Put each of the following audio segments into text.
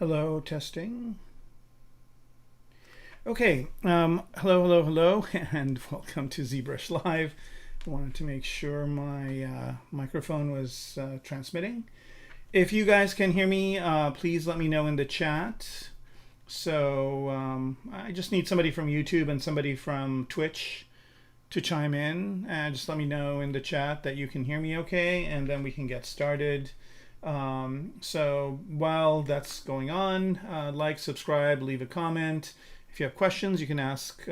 Hello, testing. Okay, hello, and welcome to ZBrush Live. I wanted to make sure my microphone was transmitting. If you guys can hear me, please let me know in the chat. So I just need somebody from YouTube and somebody from Twitch to chime in. Just let me know in the chat that you can hear me okay, and then we can get started. So while that's going on, like, subscribe, leave a comment. If you have questions, you can ask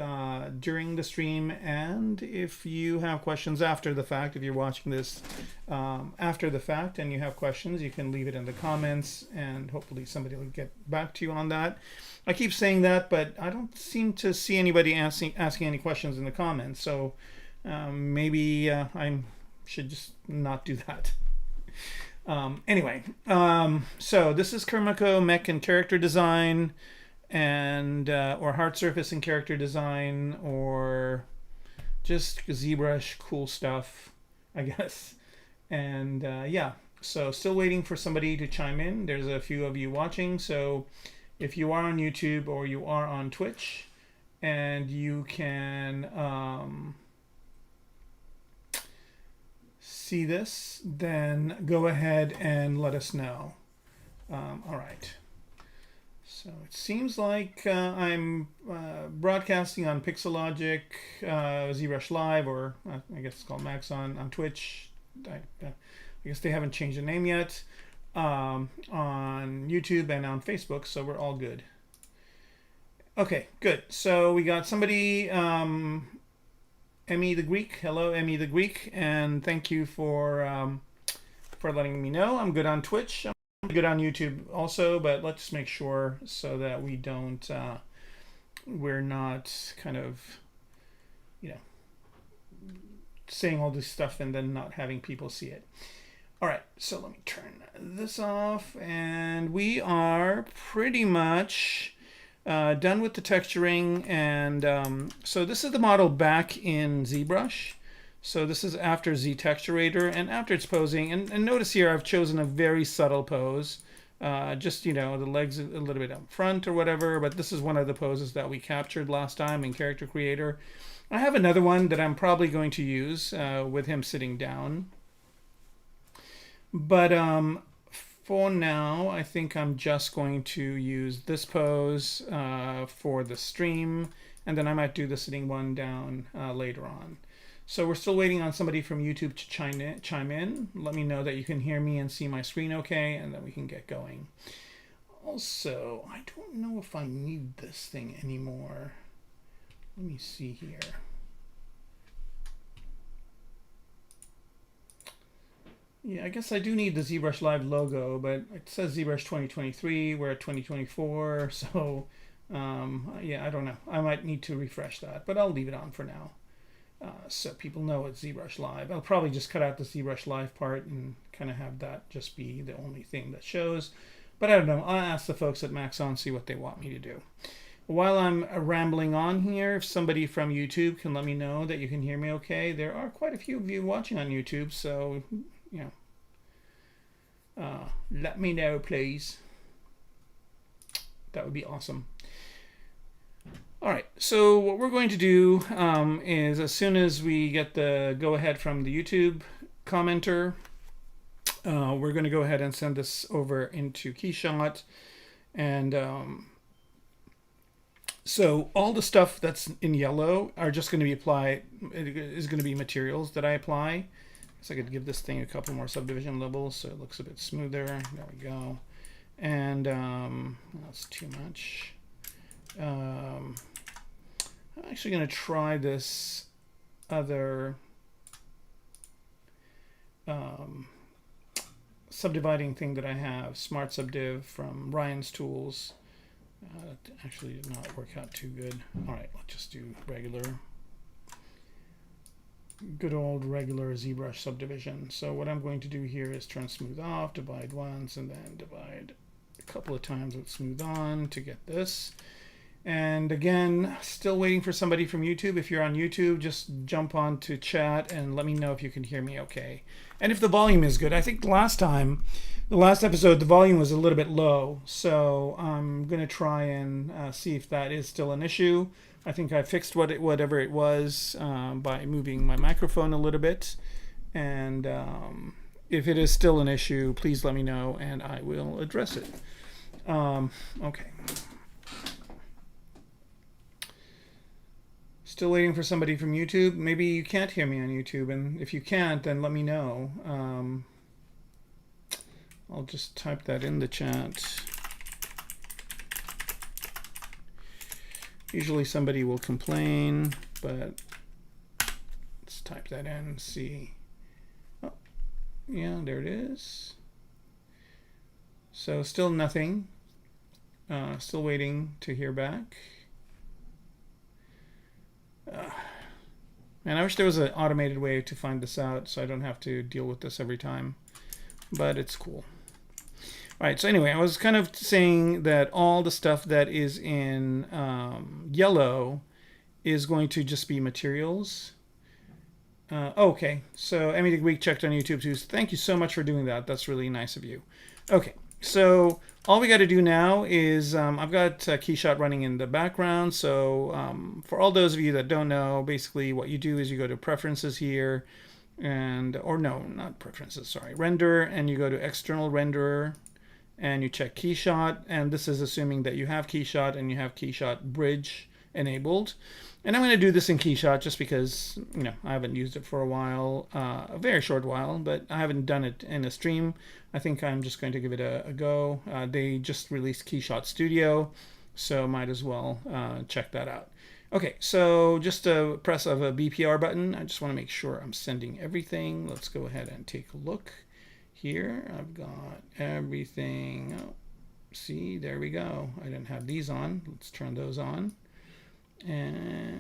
during the stream, and if you have questions after the fact, if you're watching this after the fact and you have questions, you can leave it in the comments, and hopefully somebody will get back to you on that. I keep saying that, but I don't seem to see anybody asking any questions in the comments, so maybe I should just not do that. Anyway, so this is Kermaco mech and character design, and or hard surface and character design, or just ZBrush cool stuff, I guess. And yeah, so still waiting for somebody to chime in. There's a few of you watching, so if you are on YouTube or you are on Twitch, and you can see this, then go ahead and let us know. All right. So it seems like I'm broadcasting on Pixelogic, ZBrush Live, or I guess it's called Max on Twitch. I guess they haven't changed the name yet. On YouTube and on Facebook, so we're all good. Okay, good. So we got somebody. Emmy the Greek. Hello, Emmy the Greek, and thank you for letting me know. I'm good on Twitch. I'm good on YouTube also, but let's just make sure so that we don't, we're not kind of, saying all this stuff and then not having people see it. All right, so let me turn this off, and we are pretty much done with the texturing, and so this is the model back in ZBrush. So this is after Z Texturator, and after it's posing, and notice here I've chosen a very subtle pose, just the legs a little bit up front or whatever, but this is one of the poses that we captured last time in Character Creator. I have another one that I'm probably going to use with him sitting down. But for now, I think I'm just going to use this pose for the stream, and then I might do the sitting one down later on. So we're still waiting on somebody from YouTube to chime in. Let me know that you can hear me and see my screen okay, and then we can get going. Also, I don't know if I need this thing anymore. Let me see here. Yeah, I guess I do need the ZBrush Live logo, but it says ZBrush 2023. We're at 2024, so yeah, I don't know. I might need to refresh that, but I'll leave it on for now. So people know it's ZBrush Live. I'll probably just cut out the ZBrush Live part and kind of have that just be the only thing that shows. But I don't know. I'll ask the folks at Maxon, see what they want me to do. While I'm rambling on here, if somebody from YouTube can let me know that you can hear me okay. There are quite a few of you watching on YouTube, so, let me know, please. That would be awesome. All right, so what we're going to do is, as soon as we get the go-ahead from the YouTube commenter, we're going to go ahead and send this over into KeyShot. And so all the stuff that's in yellow are just going to be applied, is going to be materials that I apply. So I could give this thing a couple more subdivision levels so it looks a bit smoother. There we go. And that's too much. I'm actually going to try this other subdividing thing that I have, Smart Subdiv from Ryan's Tools. It actually did not work out too good. All right, let's just do regular. Good old regular ZBrush subdivision. So what I'm going to do here is turn smooth off, divide once, and then divide a couple of times with smooth on to get this. And again, still waiting for somebody from YouTube. If you're on YouTube, just jump on to chat and let me know if you can hear me okay. And if the volume is good. I think the last episode, the volume was a little bit low. So I'm going to try and see if that is still an issue. I think I fixed whatever it was by moving my microphone a little bit. And if it is still an issue, please let me know and I will address it. Okay. Still waiting for somebody from YouTube. Maybe you can't hear me on YouTube, and if you can't, then let me know. I'll just type that in the chat. Usually somebody will complain, but let's type that in and see. Oh, yeah, there it is. So still nothing. Still waiting to hear back. And I wish there was an automated way to find this out so I don't have to deal with this every time, but it's cool. All right, so anyway, I was kind of saying that all the stuff that is in yellow is going to just be materials. Okay, so Emmy the Greek checked on YouTube too. Thank you so much for doing that. That's really nice of you. Okay, so all we got to do now is I've got KeyShot running in the background. So for all those of you that don't know, basically what you do is you go to Preferences here, or no, not Preferences, sorry, Render, and you go to External Renderer, and you check KeyShot, and this is assuming that you have KeyShot and you have KeyShot Bridge enabled. And I'm going to do this in KeyShot just because, you know, I haven't used it for a while, a very short while, but I haven't done it in a stream. I think I'm just going to give it a go. They just released KeyShot Studio, so might as well check that out. Okay, so just a press of a BPR button. I just want to make sure I'm sending everything. Let's go ahead and take a look here. I've got everything. Oh, see, there we go. I didn't have these on. Let's turn those on. And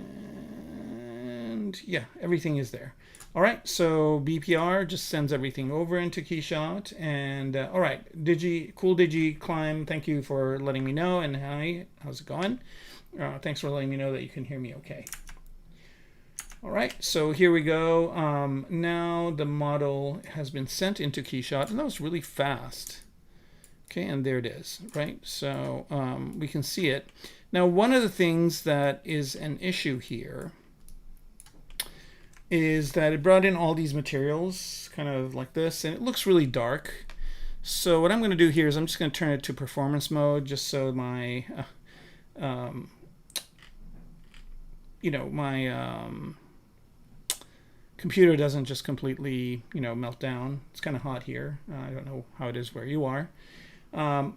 yeah, everything is there. All right, so BPR just sends everything over into KeyShot. And all right, Cool Digi Climb, thank you for letting me know. And hi, how's it going? Thanks for letting me know that you can hear me okay. All right, so here we go. Now the model has been sent into KeyShot, and that was really fast. Okay, and there it is, right? So we can see it. Now, one of the things that is an issue here is that it brought in all these materials kind of like this, and it looks really dark. So what I'm going to do here is I'm just going to turn it to performance mode just so my, computer doesn't just completely, melt down. It's kind of hot here. I don't know how it is where you are.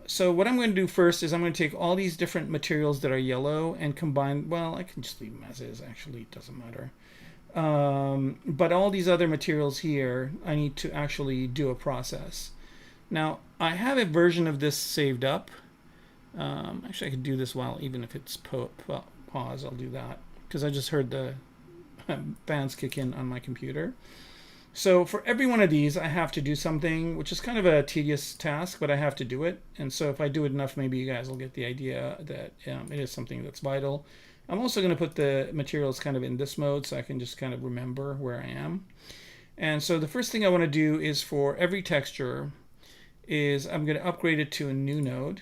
So what I'm going to do first is I'm going to take all these different materials that are yellow and combine, well, I can just leave them as is, actually, it doesn't matter. But all these other materials here, I need to actually do a process. Now, I have a version of this saved up. Actually, I could do this even if it's pause, I'll do that, because I just heard the fans kick in on my computer. So for every one of these, I have to do something, which is kind of a tedious task, but I have to do it. And so if I do it enough, maybe you guys will get the idea that it is something that's vital. I'm also going to put the materials kind of in this mode so I can just kind of remember where I am. And so the first thing I want to do is for every texture is I'm going to upgrade it to a new node.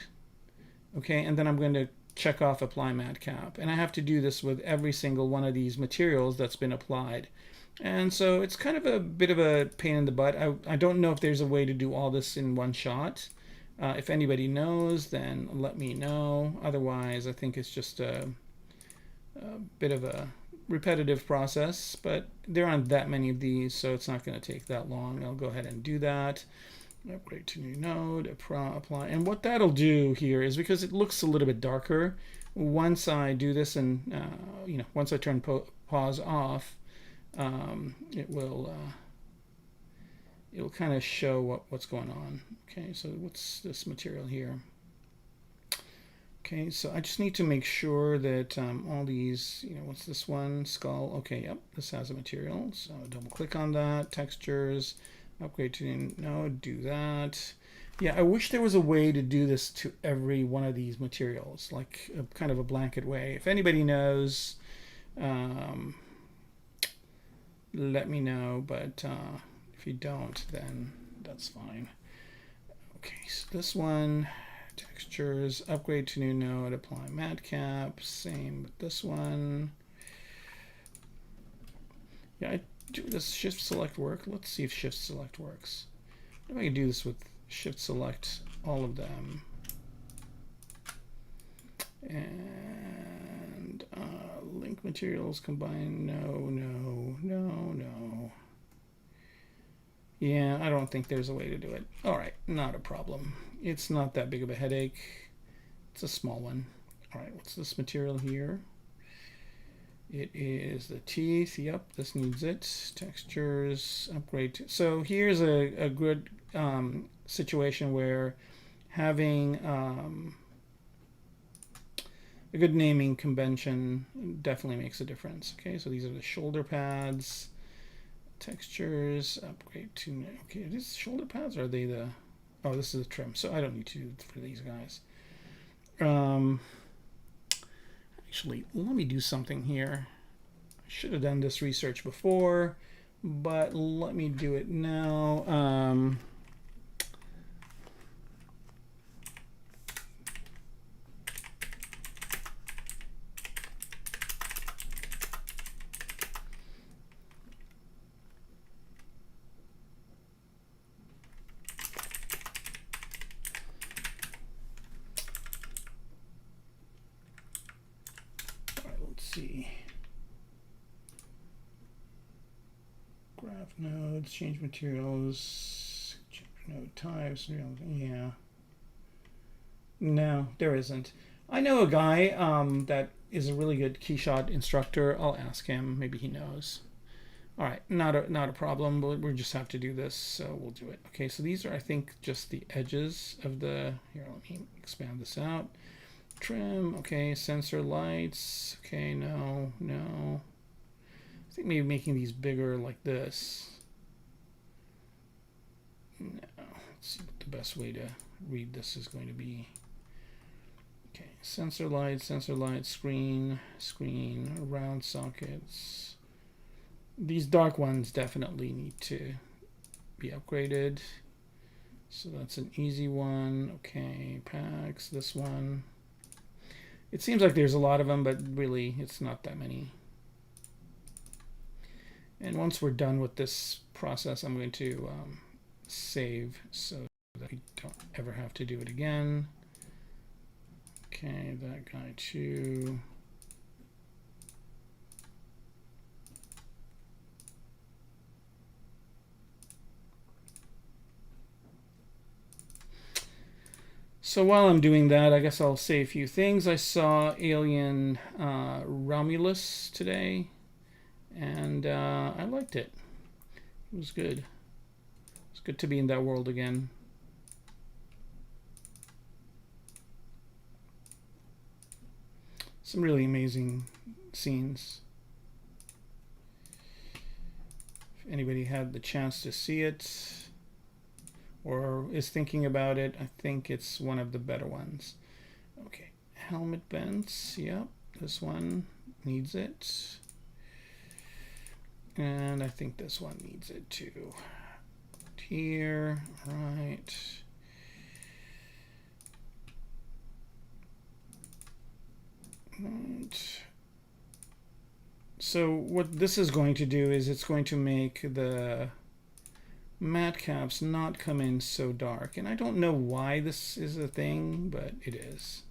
Okay, and then I'm going to check off Apply Matte Cap. And I have to do this with every single one of these materials that's been applied. And so it's kind of a bit of a pain in the butt. I don't know if there's a way to do all this in one shot. If anybody knows, then let me know. Otherwise, I think it's just a bit of a repetitive process, but there aren't that many of these, so it's not going to take that long. I'll go ahead and do that. Upgrade to new node, apply. And what that'll do here is, because it looks a little bit darker, once I do this and, once I turn pause off, it'll kind of show what's going on. Okay, so what's this material here? Okay, so I just need to make sure that all these, what's this one? Skull. Okay, yep, this has a material. So double click on that, textures, upgrade to node, do that. Yeah, I wish there was a way to do this to every one of these materials, like a kind of a blanket way. If anybody knows, um, let me know, but if you don't, then that's fine. Okay, so this one, textures, upgrade to new node, apply matte cap, same with this one. Yeah, I do this shift select work. Let's see if shift select works. If I can do this with shift select all of them. And link materials combine, no. Yeah, I don't think there's a way to do it. All right, not a problem. It's not that big of a headache. It's a small one. All right, what's this material here? It is the teeth. Yep, this needs it. Textures, upgrade. So here's a good situation where having a good naming convention definitely makes a difference. Okay, so these are the shoulder pads. Textures, upgrade to, okay, are these shoulder pads, or are they the, oh, this is the trim, so I don't need to do it for these guys. Actually, let me do something here. I should have done this research before, but let me do it now. See, graph nodes, change materials, change node types. Yeah, no, there isn't. I know a guy that is a really good KeyShot instructor. I'll ask him. Maybe he knows. All right, not a problem. But we just have to do this, so we'll do it. Okay, so these are, I think, just the edges of the. Here, let me expand this out. Trim, okay, sensor lights, okay, no. I think maybe making these bigger like this. No, let's see what the best way to read this is going to be. Okay, sensor lights, screen, round sockets. These dark ones definitely need to be upgraded. So that's an easy one. Okay, packs, this one. It seems like there's a lot of them, but really it's not that many. And once we're done with this process, I'm going to save so that we don't ever have to do it again. Okay, that guy too. So while I'm doing that, I guess I'll say a few things. I saw Alien Romulus today, and I liked it. It was good. It's good to be in that world again. Some really amazing scenes. If anybody had the chance to see it or is thinking about it, I think it's one of the better ones. Okay, helmet vents, yep, this one needs it. And I think this one needs it too. Here, right. And so what this is going to do is it's going to make the matte caps not come in so dark, and I don't know why this is a thing, but it is.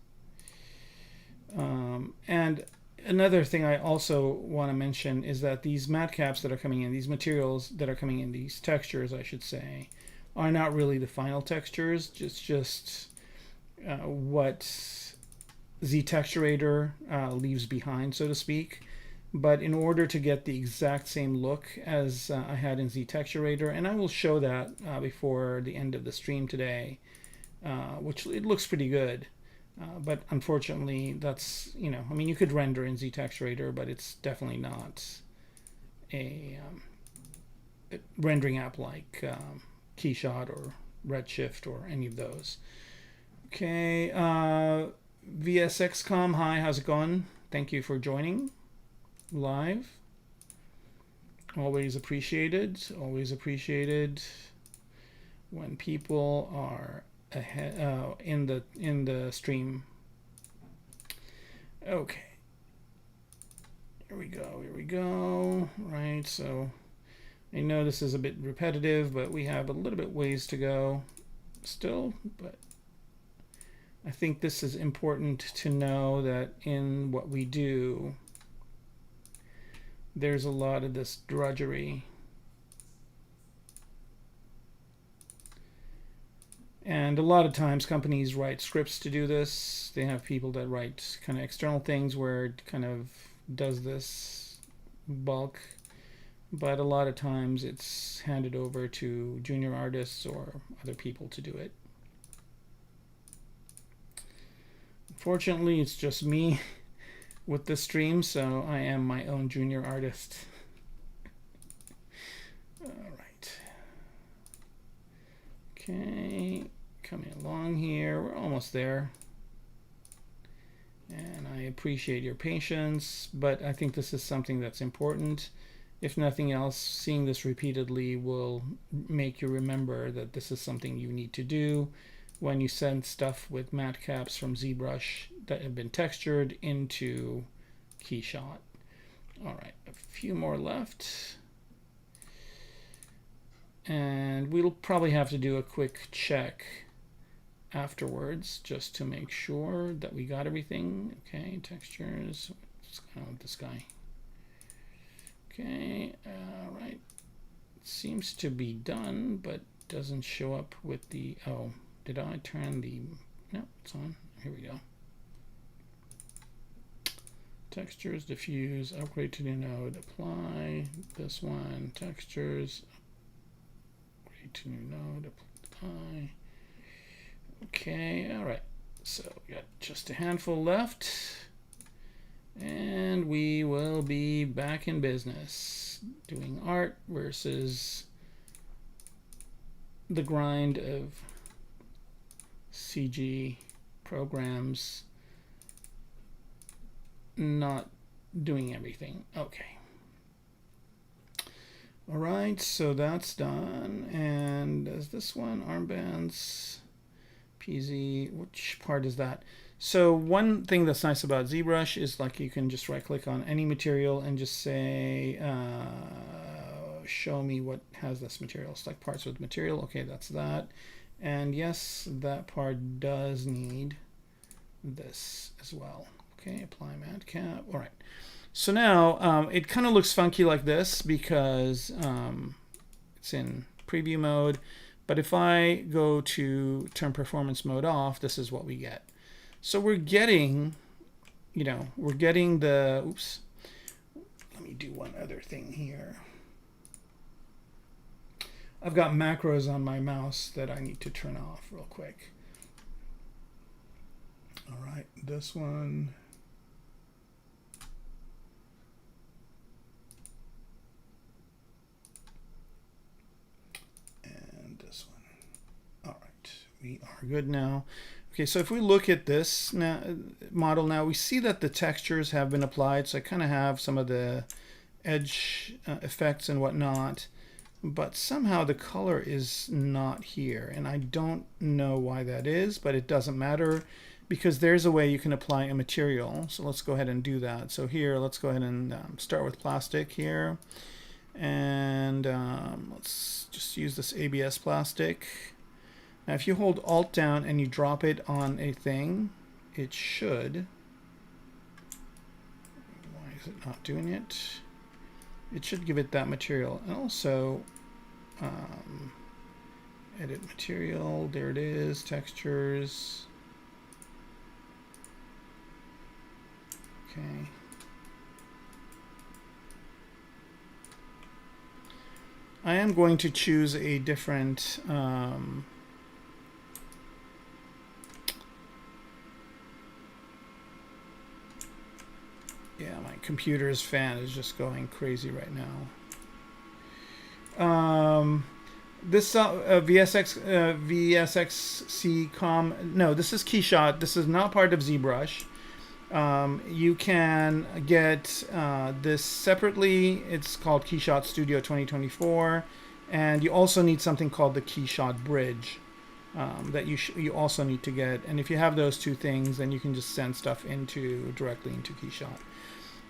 And another thing I also want to mention is that these matte caps that are coming in, these materials that are coming in, these textures I should say, are not really the final textures. It's just what ZTexturator leaves behind, so to speak. But in order to get the exact same look as I had in ZTexturator, and I will show that before the end of the stream today, which it looks pretty good. But unfortunately, that's, I mean, you could render in ZTexturator, but it's definitely not a rendering app like KeyShot or Redshift or any of those. Okay, VSXCom, hi, how's it going? Thank you for joining live. Always appreciated when people are ahead in the stream. Okay, here we go. Right, so I know this is a bit repetitive, but we have a little bit ways to go still, but I think this is important to know that in what we do, there's a lot of this drudgery. And a lot of times companies write scripts to do this. They have people that write kind of external things where it kind of does this bulk. But a lot of times it's handed over to junior artists or other people to do it. Fortunately, it's just me with this stream, so I am my own junior artist. All right. Okay, coming along here. We're almost there. And I appreciate your patience, but I think this is something that's important. If nothing else, seeing this repeatedly will make you remember that this is something you need to do when you send stuff with matte caps from ZBrush that have been textured into KeyShot. All right, a few more left. And we'll probably have to do a quick check afterwards just to make sure that we got everything. Okay, textures, what's going on with this guy? Okay, all right. Seems to be done, but doesn't show up with the, oh, did I turn the, no, it's on. Here we go. Textures, diffuse, upgrade to new node, apply. This one, textures, upgrade to new node, apply. Okay, all right. So we got just a handful left. And we will be back in business doing art versus the grind of CG programs not doing everything. Okay. All right, so that's done. And is this one, armbands, PZ, which part is that? So one thing that's nice about ZBrush is like you can just right click on any material and just say show me what has this material. It's like parts with material. Okay, that's that. And yes, that part does need this as well. Okay, apply matte cap. All right. So now it kind of looks funky like this because it's in preview mode. But if I go to turn performance mode off, this is what we get. So we're getting, you know, we're getting the, oops, let me do one other thing here. I've got macros on my mouse that I need to turn off real quick. All right, this one. And this one. All right, we are good now. Okay, so if we look at this model now, we see that the textures have been applied. So I kind of have some of the edge effects and whatnot, but somehow the color is not here. And I don't know why that is, but it doesn't matter because there's a way you can apply a material. So let's go ahead and do that. So here, let's go ahead and start with plastic here. And let's just use this ABS plastic. Now, if you hold Alt down and you drop it on a thing, it should. Why is it not doing it? It should give it that material. And also, edit material. There it is. Textures. Okay. I am going to choose a different. Yeah, my computer's fan is just going crazy right now. This VSXC no, this is KeyShot. This is not part of ZBrush. You can get this separately. It's called KeyShot Studio 2024, and you also need something called the KeyShot Bridge that you also need to get. And if you have those two things, then you can just send stuff directly into KeyShot.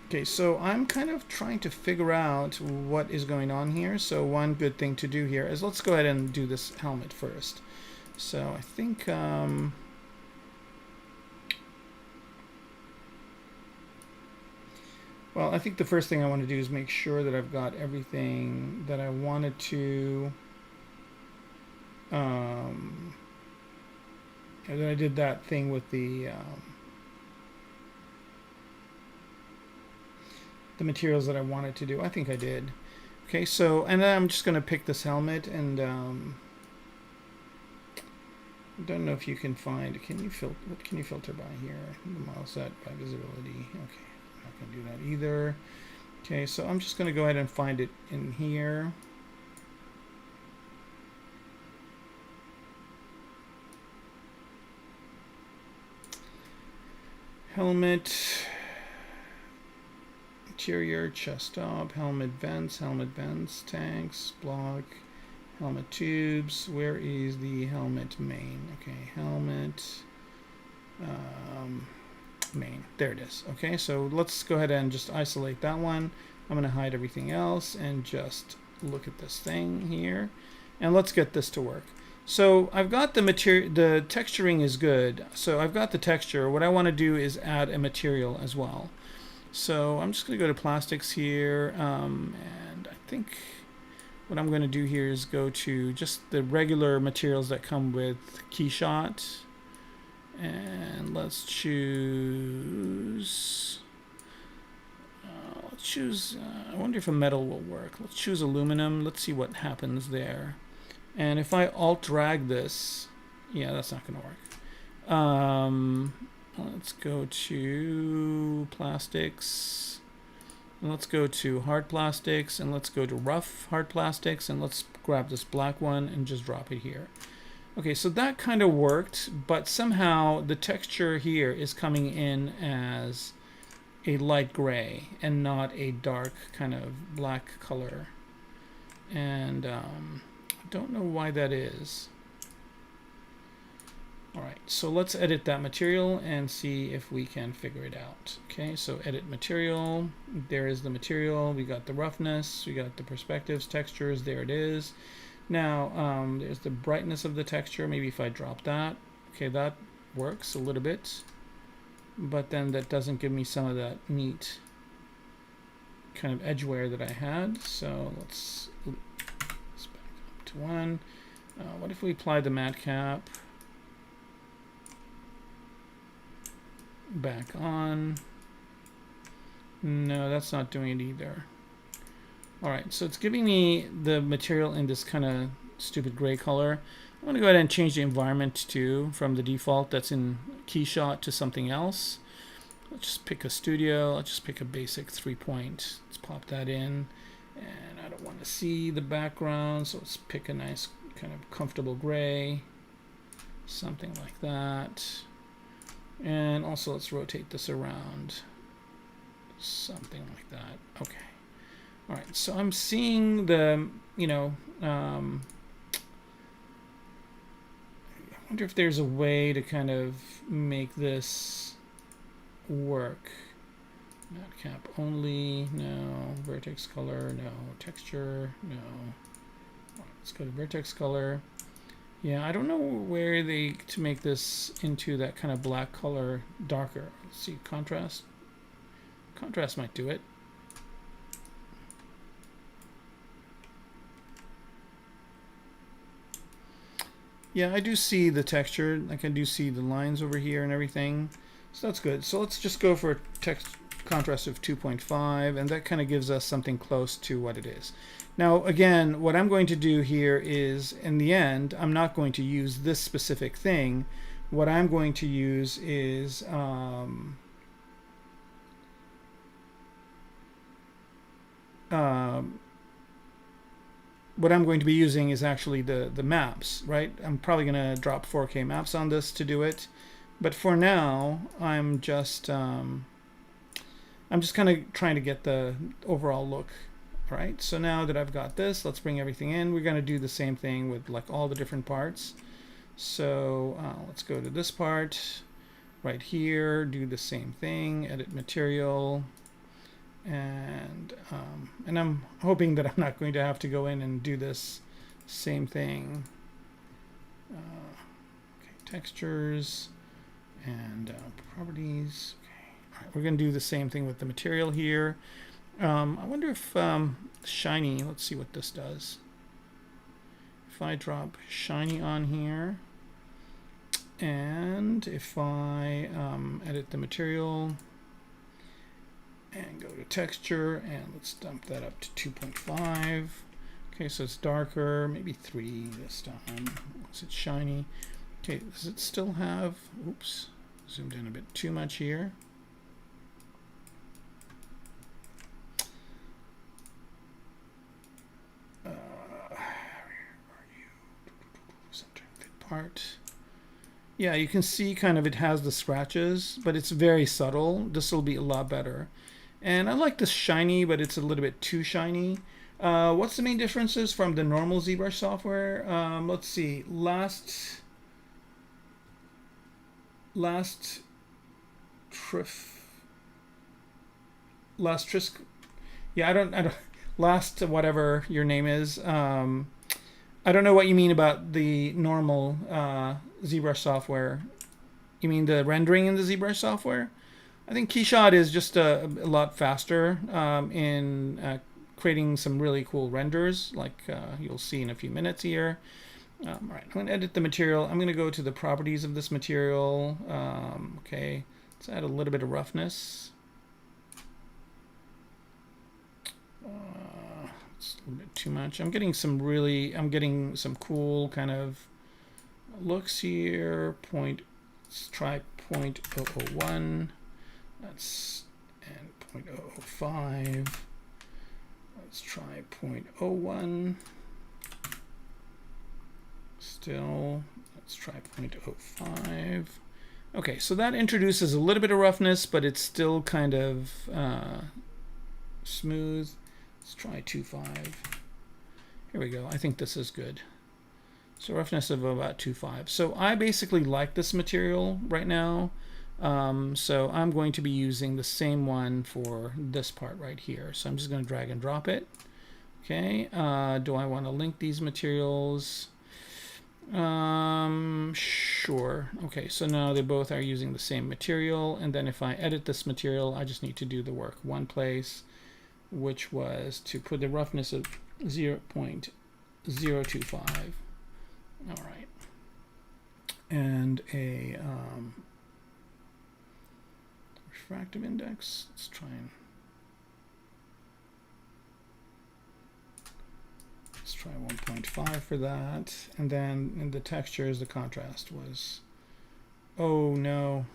Okay, so I'm kind of trying to figure out what is going on here. So one good thing to do here is let's go ahead and do this helmet first. So I think well, I think the first thing I want to do is make sure that I've got everything that I wanted to. And then I did that thing with the materials that I wanted to do. I think I did. Okay, so, and then I'm just going to pick this helmet, and I don't know if you can find, what can you filter by here? The model set by visibility. Okay, I'm not going to do that either. Okay, so I'm just going to go ahead and find it in here. Helmet, interior, chest top, helmet vents, tanks, block, helmet tubes. Where is the helmet main? Okay, helmet main. There it is. Okay, so let's go ahead and just isolate that one. I'm going to hide everything else and just look at this thing here. And let's get this to work. So I've got the material, the texturing is good. So I've got the texture. What I want to do is add a material as well. So I'm just going to go to plastics here. And I think what I'm going to do here is go to just the regular materials that come with KeyShot. And let's choose, I wonder if a metal will work. Let's choose aluminum. Let's see what happens there. And if I alt drag this, yeah, that's not going to work. Let's go to plastics. And let's go to hard plastics, and let's go to rough hard plastics, and let's grab this black one and just drop it here. Okay, so that kind of worked, but somehow the texture here is coming in as a light gray and not a dark kind of black color. And don't know why that is. Alright, so let's edit that material and see if we can figure it out. Okay, so edit material. There is the material. We got the roughness. We got the perspectives, textures. There it is. Now, there's the brightness of the texture. Maybe if I drop that. Okay, that works a little bit. But then that doesn't give me some of that neat kind of edgeware that I had. So let's back up to 1. What if we apply the matte cap? Back on. No, that's not doing it either. Alright, so it's giving me the material in this kind of stupid gray color. I'm going to go ahead and change the environment too, from the default that's in KeyShot to something else. Let's just pick a studio. Let's just pick a basic 3-point. Let's pop that in. And I don't want to see the background, so let's pick a nice kind of comfortable gray. Something like that. And also let's rotate this around. Something like that. Okay. All right, so I'm seeing the, I wonder if there's a way to kind of make this work. Matte cap only, no. Vertex color, no. Texture, no. All right, let's go to vertex color. Yeah, I don't know where to make this into that kind of black color darker. Let's see, contrast. Contrast might do it. Yeah, I do see the texture. Like I do see the lines over here and everything. So that's good. So let's just go for a text contrast of 2.5, and that kind of gives us something close to what it is. Now, again, what I'm going to do here is, in the end, I'm not going to use this specific thing. What I'm going to use is what I'm going to be using is actually the maps, right? I'm probably going to drop 4K maps on this to do it. But for now, I'm just kind of trying to get the overall look. All right, so now that I've got this, let's bring everything in. We're going to do the same thing with like all the different parts. So let's go to this part right here, do the same thing, edit material. And I'm hoping that I'm not going to have to go in and do this same thing. Okay, textures and properties. Okay. All right, we're going to do the same thing with the material here. I wonder if shiny, let's see what this does. If I drop shiny on here, and if I edit the material and go to texture, and let's dump that up to 2.5. Okay, so it's darker, maybe 3 this time. Is it shiny? Okay, does it still have, oops, zoomed in a bit too much here. Part. Yeah, you can see kind of it has the scratches, but it's very subtle. This will be a lot better. And I like this shiny, but it's a little bit too shiny. What's the main differences from the normal ZBrush software? Let's see. Last yeah, I don't last whatever your name is. I don't know what you mean about the normal ZBrush software. You mean the rendering in the ZBrush software? I think KeyShot is just a lot faster in creating some really cool renders, like you'll see in a few minutes here. All right, I'm going to edit the material. I'm going to go to the properties of this material. Okay, let's add a little bit of roughness. It's a little bit too much. I'm getting some cool kind of looks here. Let's try 0.001. That's, and 0.005. Let's try 0.01. Still, let's try 0.05. Okay, so that introduces a little bit of roughness, but it's still kind of smooth. Let's try 2.5. Here we go. I think this is good. So roughness of about 2.5. So I basically like this material right now. So I'm going to be using the same one for this part right here. So I'm just going to drag and drop it. Okay. Do I want to link these materials? Sure. Okay. So now they both are using the same material. And then if I edit this material, I just need to do the work one place, which was to put the roughness of 0.025. All right. And a refractive index. Let's try 1.5 for that. And then in the textures, the contrast was, oh no.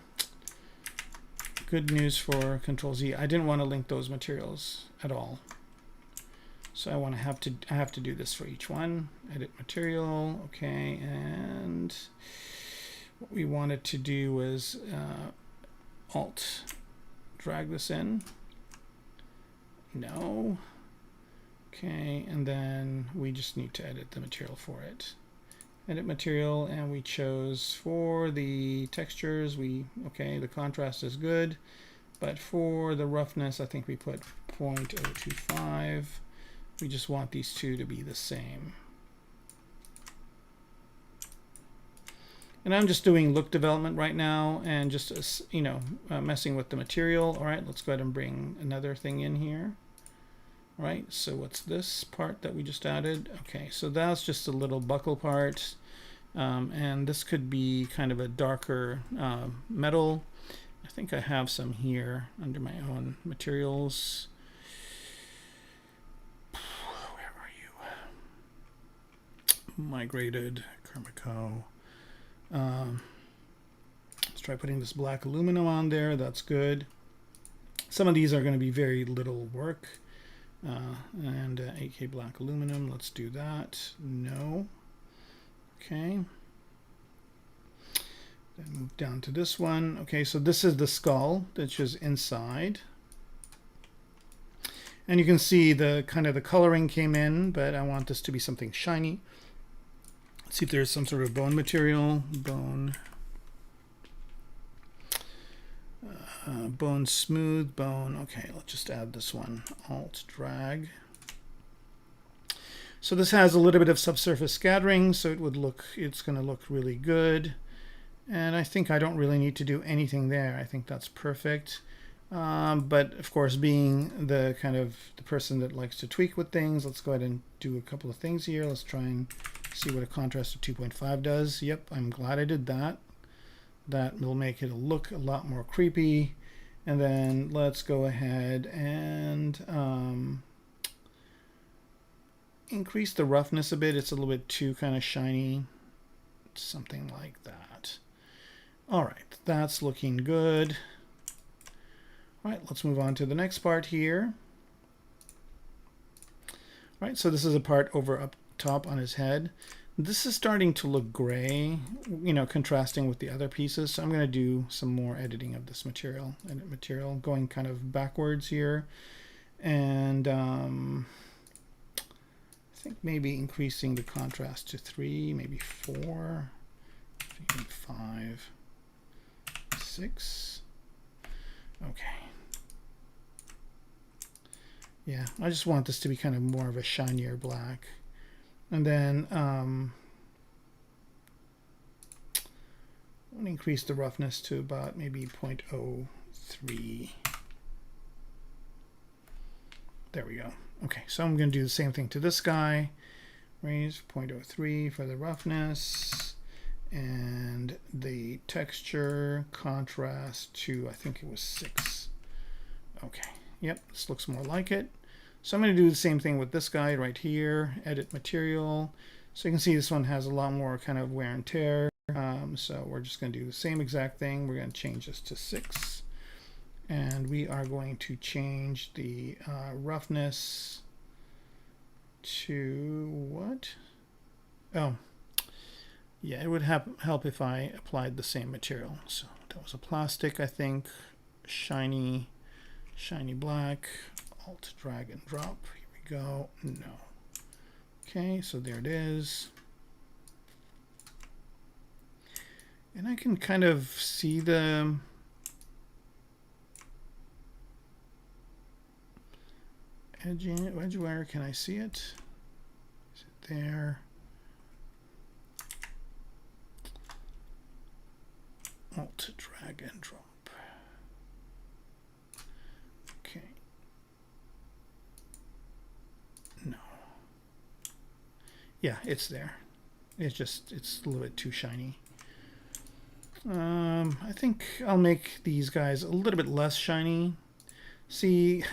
Good news for Control Z. I didn't want to link those materials at all. So I have to do this for each one. Edit material, okay, and what we wanted to do was Alt, drag this in. No. Okay, and then we just need to edit the material for it. Edit material, and we chose for the textures, okay, the contrast is good, but for the roughness, I think we put 0.025. We just want these two to be the same. And I'm just doing look development right now and just, messing with the material. All right, let's go ahead and bring another thing in here. All right, so what's this part that we just added? Okay, so that's just a little buckle part. And this could be kind of a darker metal. I think I have some here under my own materials. Where are you? Migrated, Kermaco. Let's try putting this black aluminum on there. That's good. Some of these are going to be very little work. And 8K black aluminum, let's do that. No. Okay. Then move down to this one. Okay, so this is the skull that's just inside. And you can see the kind of the coloring came in, but I want this to be something shiny. Let's see if there's some sort of bone material. Bone smooth, bone. Okay, let's just add this one. Alt drag. So this has a little bit of subsurface scattering, so it's going to look really good. And I think I don't really need to do anything there. I think that's perfect. But of course, being the kind of the person that likes to tweak with things, let's go ahead and do a couple of things here. Let's try and see what a contrast of 2.5 does. Yep, I'm glad I did that. That will make it look a lot more creepy. And then let's go ahead and increase the roughness a bit. It's a little bit too kind of shiny. Something like that. All right, that's looking good. All right, let's move on to the next part here. All right, so this is a part over up top on his head. This is starting to look gray, you know, contrasting with the other pieces. So I'm going to do some more editing of this material, going kind of backwards here. And I think maybe increasing the contrast to 3, maybe 4, maybe 5, 6. Okay. Yeah, I just want this to be kind of more of a shinier black. And then I'm going to increase the roughness to about maybe 0.03. There we go. Okay, so I'm going to do the same thing to this guy. Raise 0.03 for the roughness. And the texture contrast to, I think it was 6. Okay, yep, this looks more like it. So I'm going to do the same thing with this guy right here, edit material. So you can see this one has a lot more kind of wear and tear. So we're just going to do the same exact thing. We're going to change this to 6. And we are going to change the roughness to what? Oh, yeah, it would help if I applied the same material. So that was a plastic, I think. Shiny black. Alt drag and drop. Here we go. No. Okay, so there it is. And I can kind of see the edge wire. Can I see it? Is it there? Alt drag and drop. Okay. No. Yeah, it's there. It's a little bit too shiny. I think I'll make these guys a little bit less shiny. See,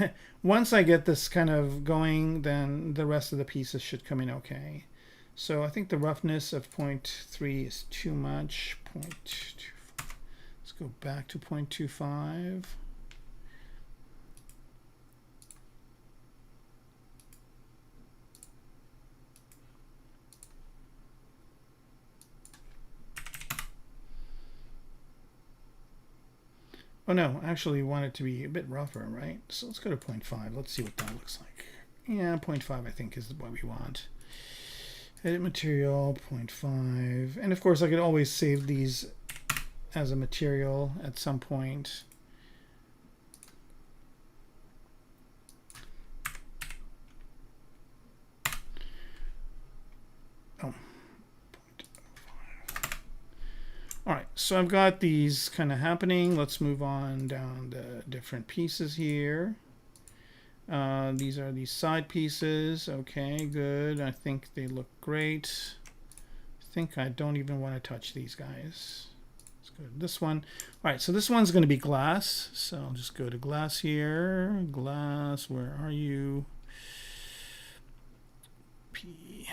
once I get this kind of going, then the rest of the pieces should come in okay. So I think the roughness of 0.3 is too much. 0.25. Let's go back to 0.25. Oh no, actually we want it to be a bit rougher, right? So let's go to 0.5. Let's see what that looks like. Yeah, 0.5 I think is what we want. Edit material, 0.5. And of course I could always save these as a material at some point. Oh. All right, so I've got these kind of happening. Let's move on down the different pieces here. These are these side pieces. Okay, good. I think they look great. I think I don't even want to touch these guys. Let's go to this one. All right, so this one's going to be glass. So I'll just go to glass here. Glass, where are you? P.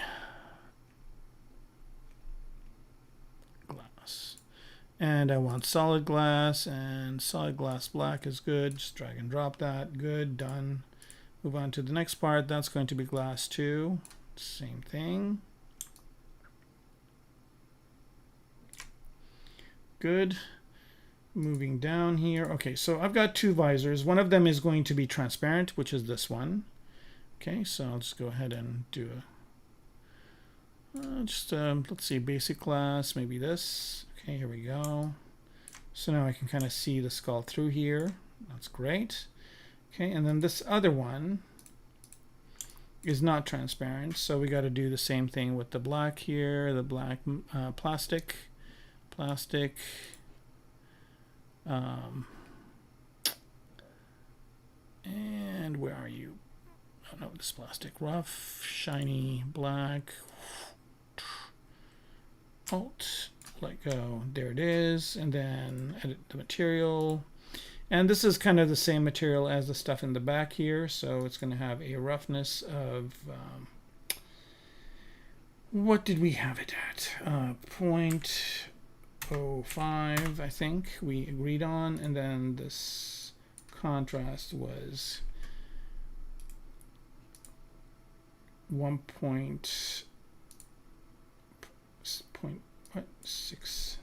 And I want solid glass, and solid glass black is good. Just drag and drop that. Good, done. Move on to the next part. That's going to be glass 2. Same thing. Good. Moving down here. Okay, so I've got 2 visors. One of them is going to be transparent, which is this one. Okay, so I'll just go ahead and do a let's see, basic glass, maybe this. Okay, here we go. So now I can kind of see the skull through here. That's great. Okay, and then this other one is not transparent, so we got to do the same thing with the black here, the black plastic. And where are you? Oh no, this plastic. Rough, shiny, black. Alt, let go. There it is. And then edit the material. And this is kind of the same material as the stuff in the back here, so it's going to have a roughness of what did we have it at? 0.05, I think we agreed on, and then this contrast was 1.6.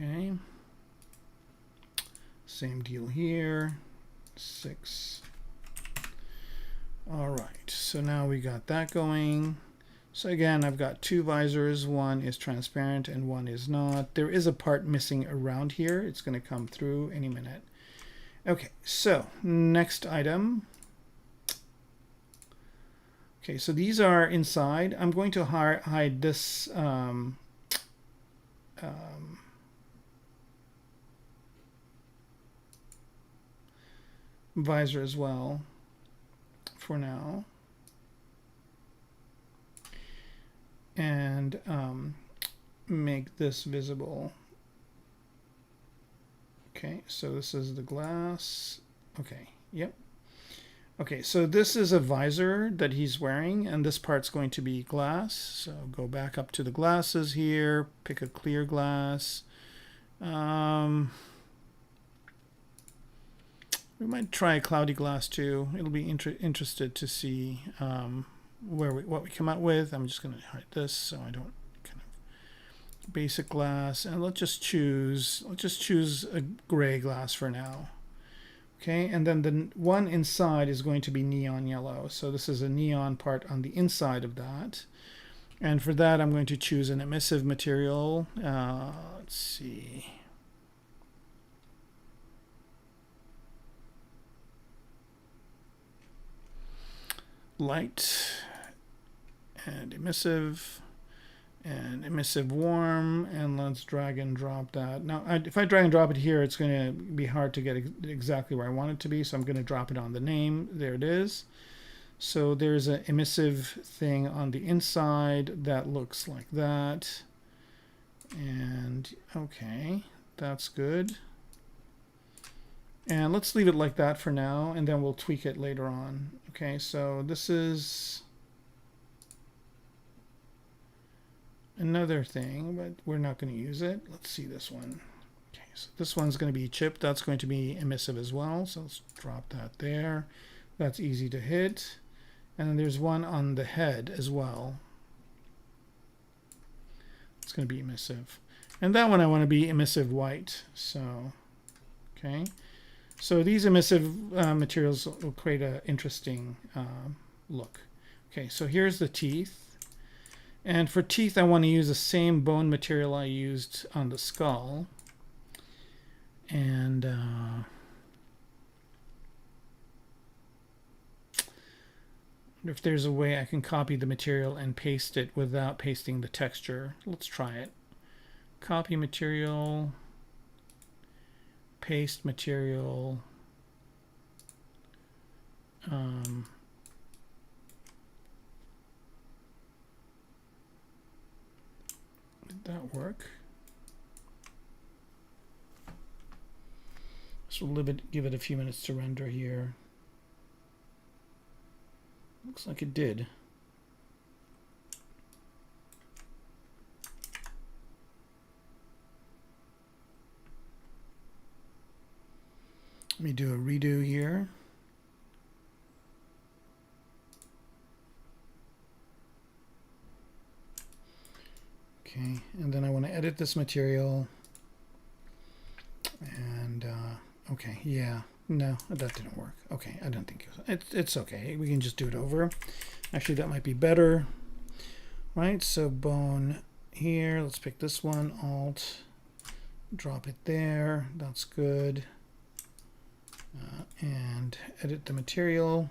Okay, same deal here, 6. All right, so now we got that going. So again, I've got 2 visors. One is transparent and one is not. There is a part missing around here. It's going to come through any minute. Okay, so next item. Okay, so these are inside. I'm going to hide this visor as well for now, and make this visible. Okay, so this is the glass. Okay, yep. Okay, so this is a visor that he's wearing, and this part's going to be glass. So go back up to the glasses here, pick a clear glass. We might try a cloudy glass too. It'll be interested to see what we come out with. I'm just going to hide this so I don't kind of basic glass, and let's just choose a gray glass for now. Okay, and then the one inside is going to be neon yellow. So this is a neon part on the inside of that. And for that, I'm going to choose an emissive material. Let's see. Light and emissive warm, and let's drag and drop that. Now if I drag and drop it here, it's going to be hard to get exactly where I want it to be, so I'm going to drop it on the name. There it is. So there's an emissive thing on the inside that looks like that, and okay, that's good. And let's leave it like that for now, and then we'll tweak it later on. Okay, so this is another thing, but we're not going to use it. Let's see this one. Okay, so this one's going to be chipped. That's going to be emissive as well. So let's drop that there. That's easy to hit. And then there's one on the head as well. It's going to be emissive. And that one I want to be emissive white. So, okay. So these emissive materials will create an interesting look. Okay, so here's the teeth. And for teeth, I want to use the same bone material I used on the skull. And if there's a way I can copy the material and paste it without pasting the texture. Let's try it. Copy material. Paste material. Did that work? So we'll give it a few minutes to render here. Looks like it did. Let me do a redo here. Okay, and then I want to edit this material. And okay, yeah, no, that didn't work. Okay, I don't think it's okay. We can just do it over. Actually, that might be better. Right, so bone here. Let's pick this one. Alt, drop it there. That's good. And edit the material.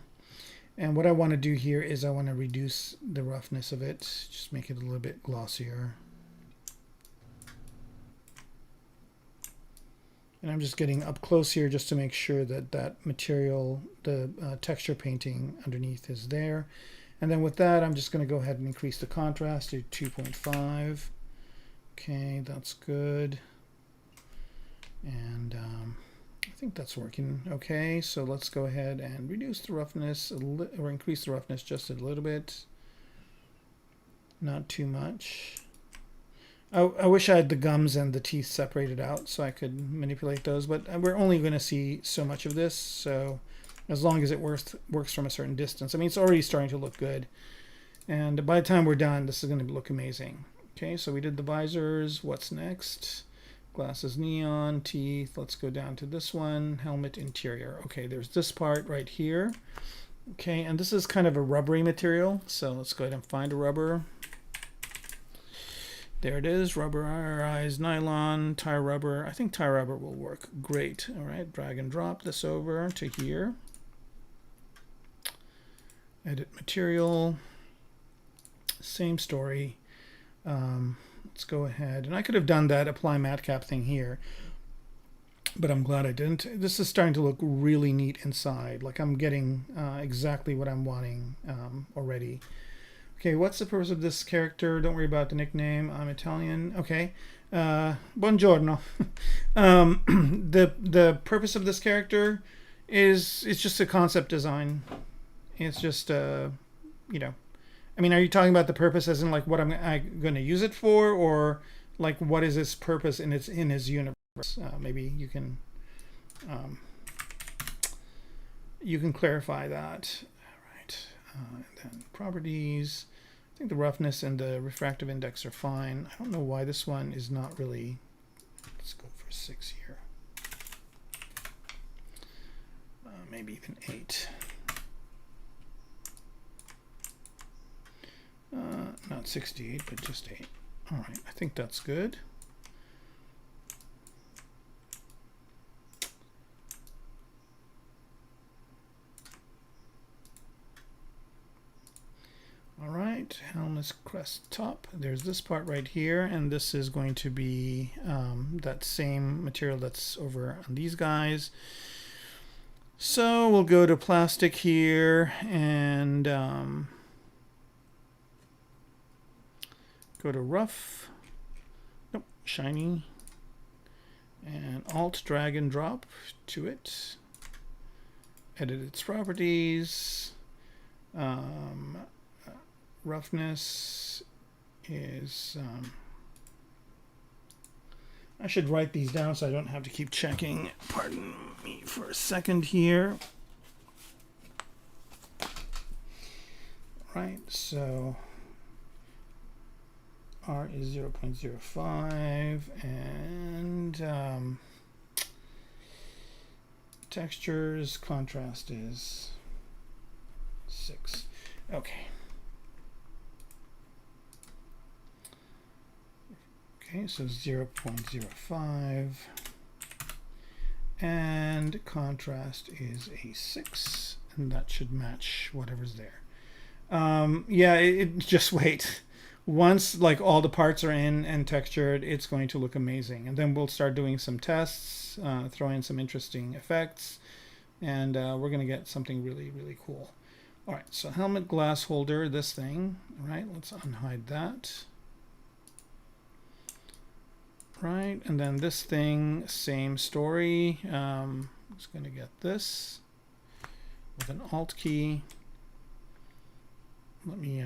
And what I want to do here is I want to reduce the roughness of it. Just make it a little bit glossier. And I'm just getting up close here just to make sure that that material, the texture painting underneath is there. And then with that, I'm just going to go ahead and increase the contrast to 2.5. Okay, that's good. And I think that's working okay. So let's go ahead and reduce the roughness or increase the roughness just a little bit. Not too much. I wish I had the gums and the teeth separated out so I could manipulate those, but we're only going to see so much of this, so as long as it works from a certain distance. I mean, it's already starting to look good, and by the time we're done, this is going to look amazing. Okay, so we did the visors. What's next? Glasses, neon, teeth. Let's go down to this one, helmet, interior. Okay, there's this part right here. Okay, and this is kind of a rubbery material, so let's go ahead and find a rubber. There it is, rubberized nylon, tire rubber. I think tire rubber will work great. All right, drag and drop this over to here. Edit material, same story. Let's go ahead, and I could have done that apply matte cap thing here, but I'm glad I didn't. This is starting to look really neat inside. Like I'm getting exactly what I'm wanting already. Okay, what's the purpose of this character? Don't worry about the nickname. I'm Italian. Okay. Buongiorno. The purpose of this character is it's just a concept design. It's just you know, I mean, are you talking about the purpose as in like what I'm going to use it for, or like what is its purpose in his universe? Maybe you can clarify that. And then properties. I think the roughness and the refractive index are fine. I don't know why this one is not really. Let's go for 6 here. Maybe even 8. Not 68, but just 8. All right, I think that's good. All right, helmet crest top. There's this part right here, and this is going to be that same material that's over on these guys. So we'll go to plastic here and go to rough. Nope, shiny. And Alt drag and drop to it. Edit its properties. Roughness is I should write these down so I don't have to keep checking. Pardon me for a second here. Right, so R is 0.05 and textures contrast is 6. Okay. Okay, so 0.05 and contrast is a 6, and that should match whatever's there. Yeah, just wait. Once like all the parts are in and textured, it's going to look amazing. And then we'll start doing some tests, throw in some interesting effects, and we're going to get something really, really cool. All right, so helmet glass holder, this thing, right? Let's unhide that. Right, and then this thing, same story. Just going to get this with an Alt key. Let me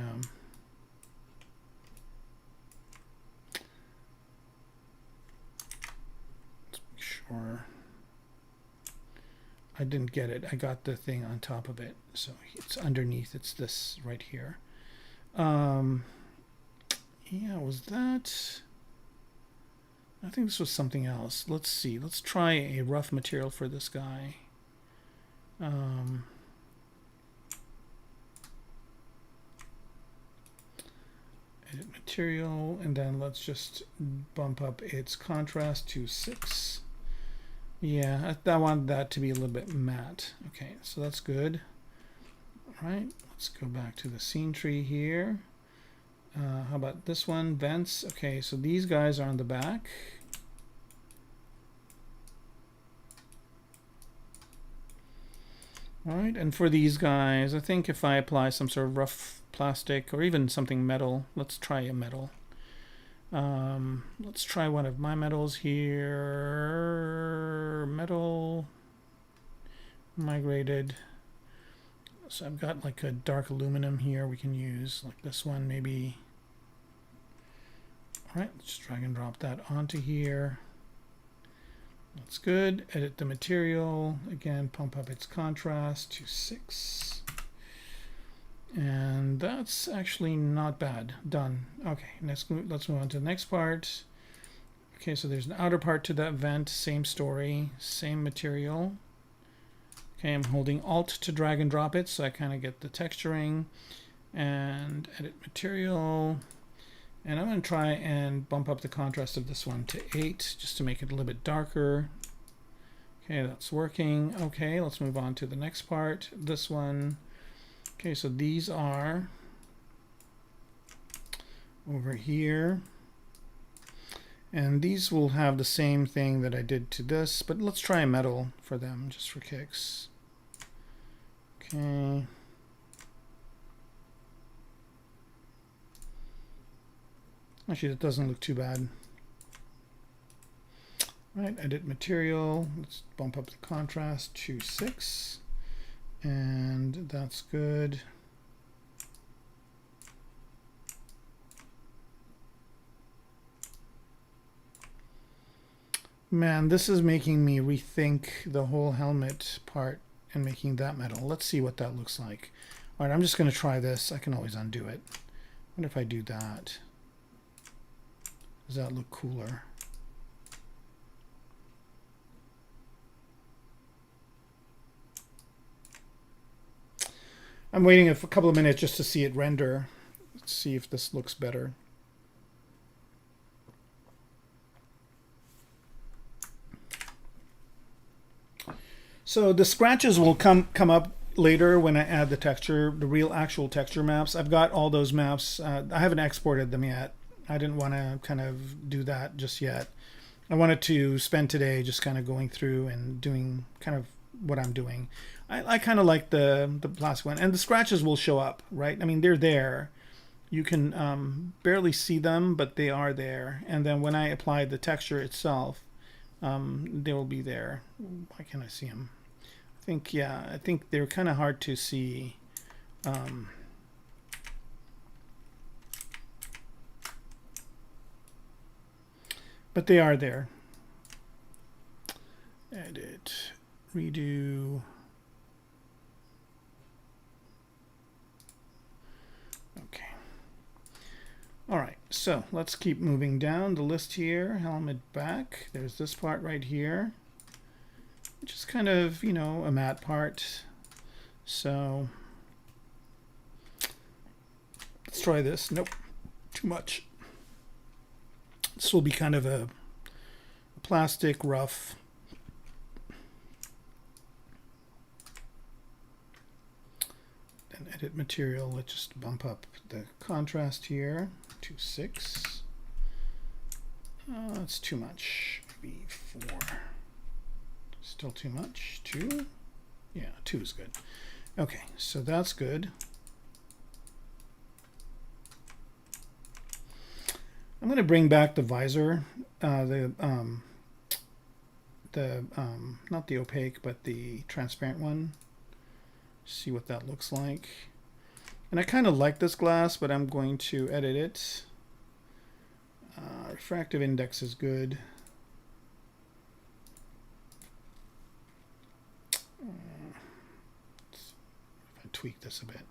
let's make sure. I didn't get it. I got the thing on top of it. So it's underneath. It's this right here. Yeah, was that? I think this was something else. Let's see. Let's try a rough material for this guy. Edit material, and then let's just bump up its contrast to 6. Yeah, I want that to be a little bit matte. Okay, so that's good. All right, let's go back to the scene tree here. How about this one? Vents. Okay, so these guys are on the back. All right, and for these guys, I think if I apply some sort of rough plastic or even something metal, let's try a metal. Let's try one of my metals here. Metal migrated. So I've got like a dark aluminum here we can use, like this one maybe. All right, let's drag and drop that onto here. That's good. Edit the material. Again, pump up its contrast to 6. And that's actually not bad. Done. Okay, let's move on to the next part. Okay, so there's an outer part to that vent. Same story, same material. Okay, I'm holding Alt to drag and drop it, so I kind of get the texturing. And edit material. And I'm going to try and bump up the contrast of this one to 8, just to make it a little bit darker. Okay, that's working. Okay, let's move on to the next part. This one. Okay, so these are over here. And these will have the same thing that I did to this, but let's try a metal for them, just for kicks. Okay. Actually, that doesn't look too bad. All right, edit material. Let's bump up the contrast to 6. And that's good. Man, this is making me rethink the whole helmet part and making that metal. Let's see what that looks like. All right, I'm just going to try this. I can always undo it. What if I do that? Does that look cooler? I'm waiting a couple of minutes just to see it render. Let's see if this looks better. So the scratches will come up later when I add the texture, the real actual texture maps. I've got all those maps. I haven't exported them yet. I didn't want to kind of do that just yet. I wanted to spend today just kind of going through and doing kind of what I'm doing. I kind of like the plastic one, and the scratches will show up, right? I mean, they're there. You can barely see them, but they are there. And then when I apply the texture itself, they will be there. Why can't I see them? I think, yeah, I think they're kind of hard to see. But they are there. Edit, redo. Okay. All right, so let's keep moving down the list here. Helmet back. There's this part right here, which is kind of, you know, a matte part. So let's try this. Nope, too much. This will be kind of a plastic rough. Then edit material. Let's just bump up the contrast here to 6. That's too much. Maybe 4. Still too much. 2. Yeah, 2 is good. Okay, so that's good. I'm going to bring back the visor, not the opaque, but the transparent one. See what that looks like. And I kind of like this glass, but I'm going to edit it. Refractive index is good. this a bit.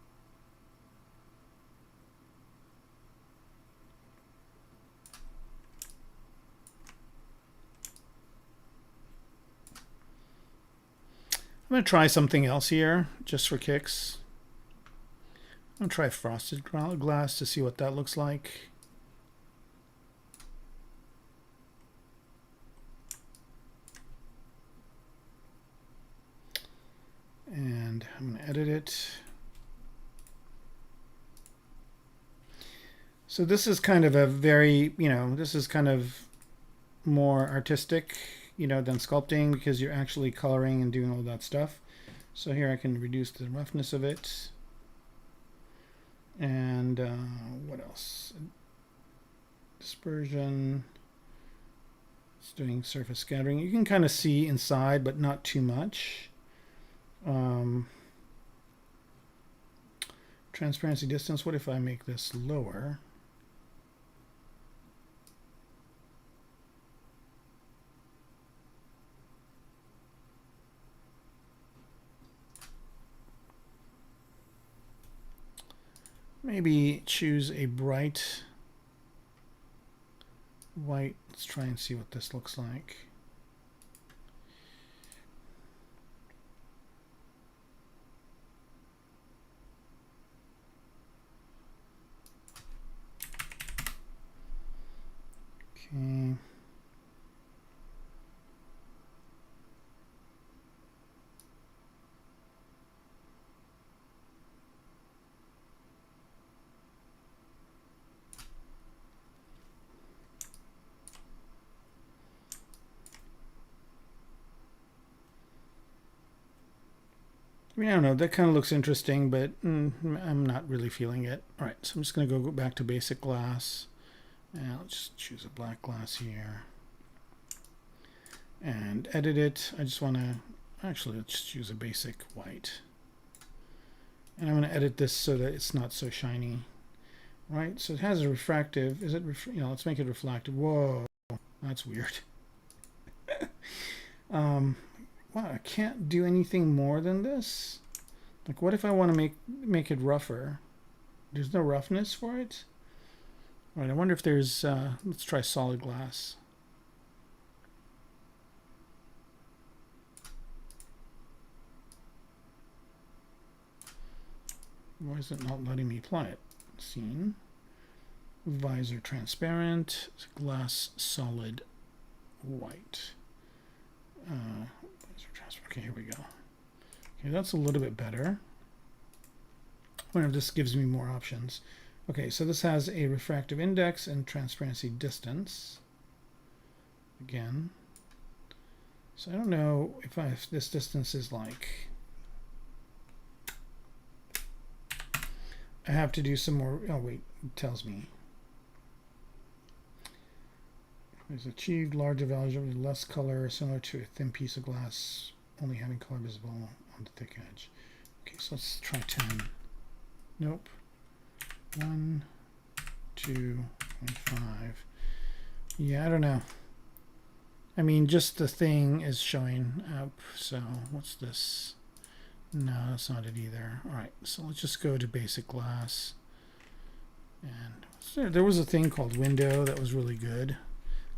I'm going to try something else here, just for kicks. I'm going to try frosted glass to see what that looks like. And I'm going to edit it. So this is kind of a very, this is kind of more artistic, than sculpting, because you're actually coloring and doing all that stuff. So here I can reduce the roughness of it. And what else? Dispersion. It's doing surface scattering. You can kind of see inside, but not too much. Transparency distance. What if I make this lower? Maybe choose a bright white. Let's try and see what this looks like. Okay. I don't know, that kind of looks interesting, but I'm not really feeling it. All right, so I'm just going to go back to basic glass. And I'll just choose a black glass here. And edit it. I just want to, actually, let's choose a basic white. And I'm going to edit this so that it's not so shiny. Right, so it has a refractive. Is it, let's make it reflective. Whoa, that's weird. Wow, I can't do anything more than this. Like, what if I want to make it rougher? There's no roughness for it. All right, I wonder if there's. Let's try solid glass. Why is it not letting me apply it? Scene. Visor transparent. Glass solid white. Okay, here we go. Okay, that's a little bit better. I wonder if this gives me more options. Okay, so this has a refractive index and transparency distance. Again. So I don't know if this distance is like... I have to do some more... Oh, wait, it tells me. It's achieved larger values with less color, similar to a thin piece of glass, only having color visible on the thick edge. Okay, so let's try 10. Nope. 1, 2, 5. Yeah, I don't know. I mean, just the thing is showing up. So what's this? No, that's not it either. All right, so let's just go to basic glass. And there was a thing called window that was really good.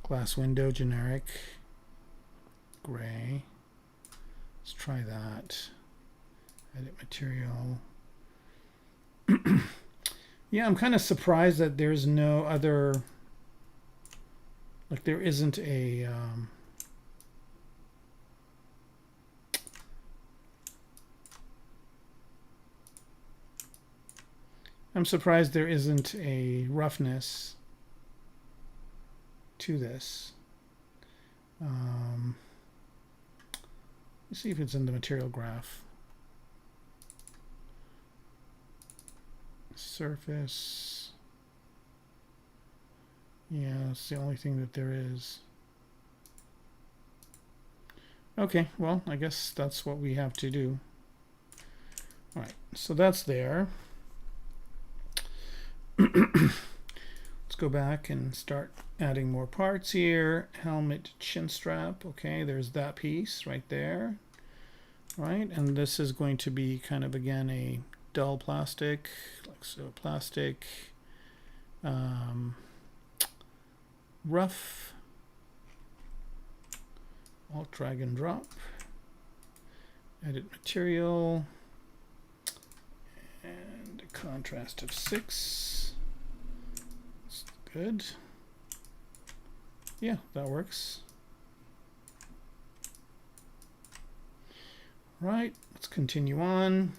Glass window, generic, gray. Let's try that. Edit material. Yeah, I'm kind of surprised that there's no other, like there isn't a, I'm surprised there isn't a roughness to this. Let's see if it's in the material graph. Surface. Yeah, that's the only thing that there is. Okay, well, I guess that's what we have to do. All right, so that's there. Let's go back and start adding more parts here. Helmet chin strap. Okay, there's that piece right there. Right, and this is going to be kind of, again, a dull plastic, like so, plastic, rough, alt drag and drop, edit material, and a contrast of 6. That's good. Yeah, that works. Right, let's continue on.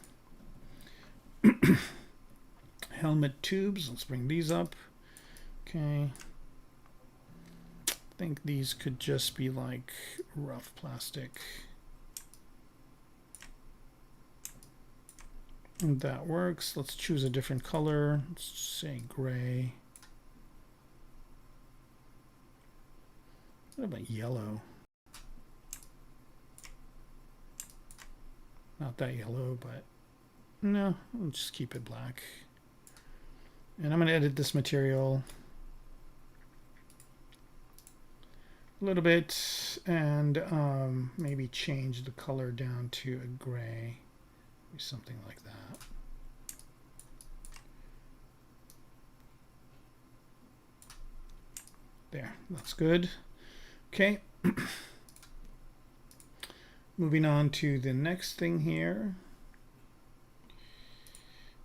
Helmet tubes, let's bring these up. Okay. I think these could just be like rough plastic. And that works. Let's choose a different color. Let's say gray. What about yellow? Not that yellow, but no, I'll just keep it black. And I'm going to edit this material a little bit and maybe change the color down to a gray, something like that. There, that's good. Okay. Moving on to the next thing here.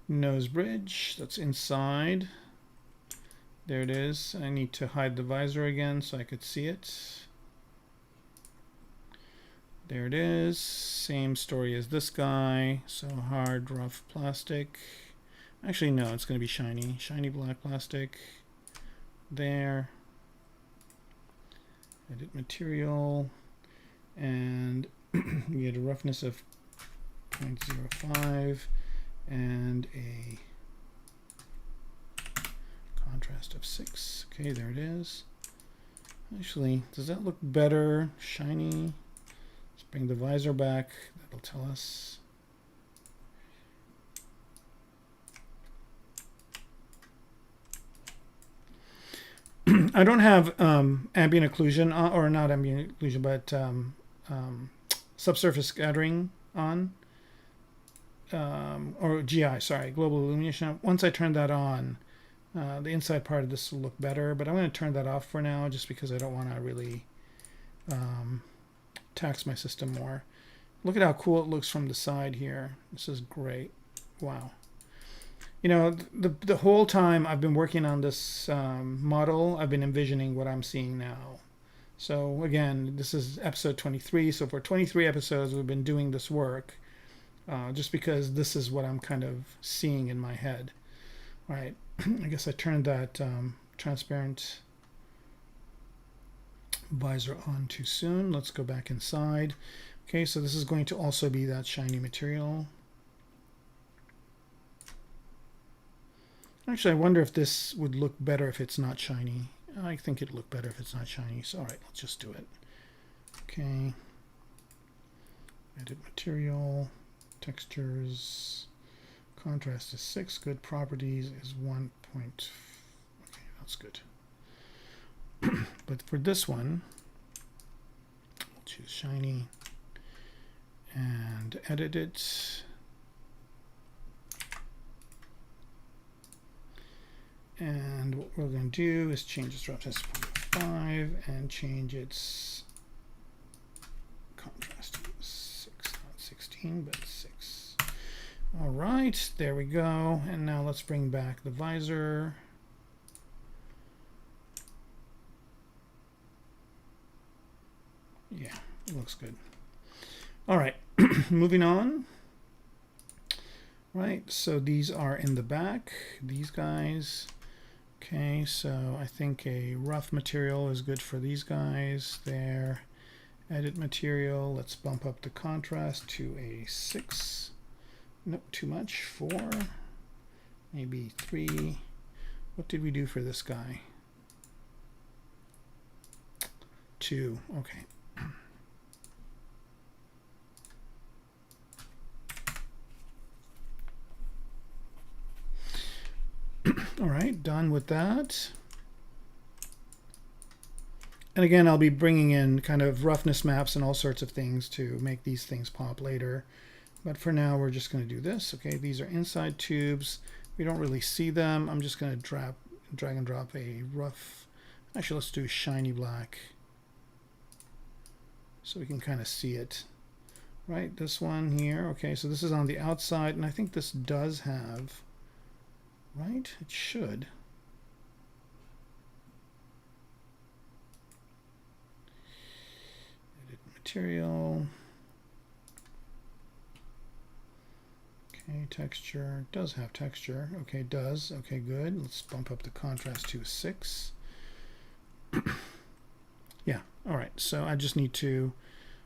Nose bridge, that's inside. There it is. I need to hide the visor again so I could see it. There it is. Same story as this guy. So hard, rough plastic. Actually, no, it's going to be shiny. Shiny black plastic. There. Edit material. And we get a roughness of 0.05 and a contrast of 6. Okay, there it is. Actually, does that look better? Shiny. Let's bring the visor back. That'll tell us. I don't have ambient occlusion, or not ambient occlusion, but subsurface scattering on, or GI, sorry, global illumination. Once I turn that on, the inside part of this will look better, but I'm going to turn that off for now just because I don't want to really tax my system more. Look at how cool it looks from the side here. This is great. Wow. You know, the whole time I've been working on this model, I've been envisioning what I'm seeing now. So again, this is episode 23. So for 23 episodes, we've been doing this work just because this is what I'm kind of seeing in my head. All right, I guess I turned that transparent visor on too soon. Let's go back inside. Okay, so this is going to also be that shiny material. Actually, I wonder if this would look better if it's not shiny. I think it'd look better if it's not shiny. So, all right, let's just do it. Okay. Edit material, textures, contrast is 6. Good properties is 1. Okay, that's good. But for this one, we'll choose shiny and edit it. And what we're going to do is change its roughness to 0.5 and change its contrast to 6, not 16, but 6. All right, there we go. And now let's bring back the visor. Yeah, it looks good. All right, moving on. Right, so these are in the back, these guys. Okay, so I think a rough material is good for these guys. There, edit material. Let's bump up the contrast to a 6. Nope, too much. 4, maybe 3. What did we do for this guy? 2. Okay. All right, done with that. And again, I'll be bringing in kind of roughness maps and all sorts of things to make these things pop later. But for now, we're just going to do this. Okay, these are inside tubes. We don't really see them. I'm just going to drag and drop a rough. Actually, let's do shiny black so we can kind of see it. Right, this one here. Okay, so this is on the outside, and I think this does have, right? It should. Edit material. Okay, texture. Does have texture. Okay, it does. Okay, good. Let's bump up the contrast to 6. Yeah, all right. So I just need to,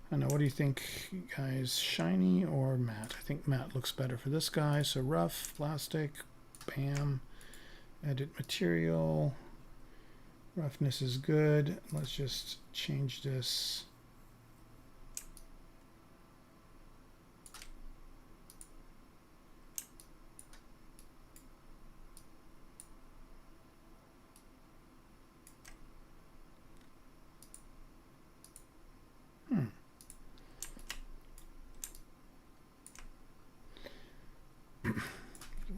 I don't know, what do you think, guys? Shiny or matte? I think matte looks better for this guy. So rough, plastic, bam. Edit material. Roughness is good. Let's just change this.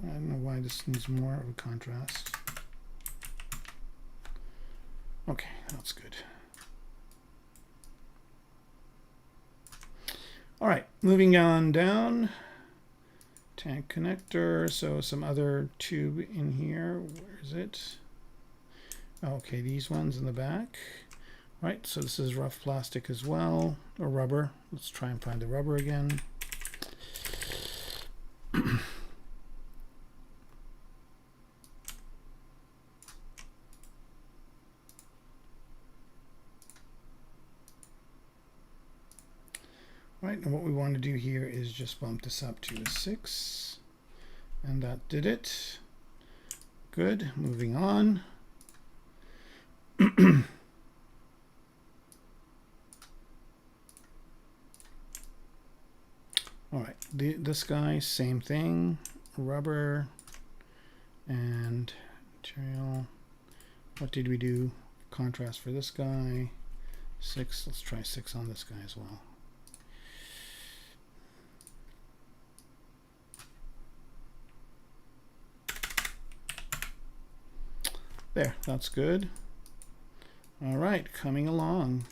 I don't know why this needs more of a contrast. Okay, that's good. All right, moving on down. Tank connector, so some other tube in here. Where is it? Okay, these ones in the back. All right, so this is rough plastic as well, or rubber. Let's try and find the rubber again. Right, and what we want to do here is just bump this up to a 6, and that did it. Good, moving on. All right, this guy, same thing, rubber and material. What did we do? Contrast for this guy, 6. Let's try 6 on this guy as well. There, that's good. All right, coming along.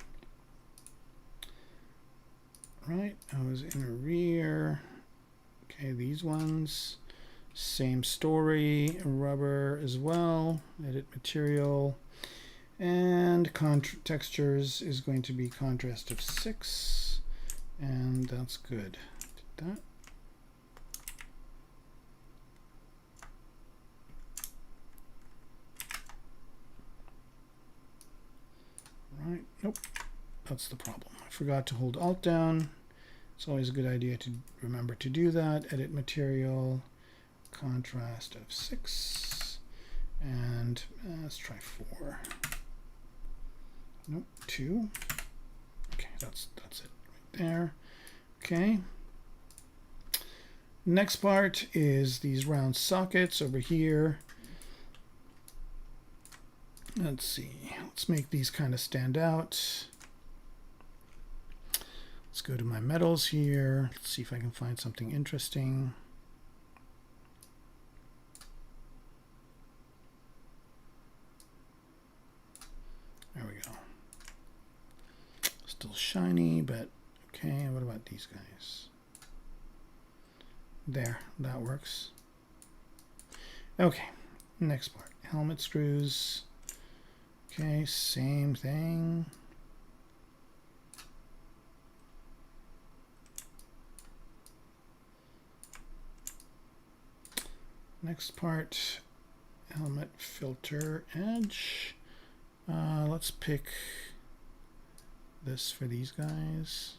Right, I was in a rear. Okay, these ones, same story, rubber as well. Edit material, and textures is going to be contrast of 6, and that's good. Did that. Right, nope, that's the problem. I forgot to hold Alt down. It's always a good idea to remember to do that. Edit material, contrast of 6, and let's try 4. Nope, 2. Okay, that's it right there. Okay. Next part is these round sockets over here. Let's see, let's make these kind of stand out. Let's go to my metals here. Let's see if I can find something interesting. There we go. Still shiny, but okay, what about these guys? There, that works. Okay, next part, helmet screws. Okay, same thing. Next part, helmet filter edge. Let's pick this for these guys.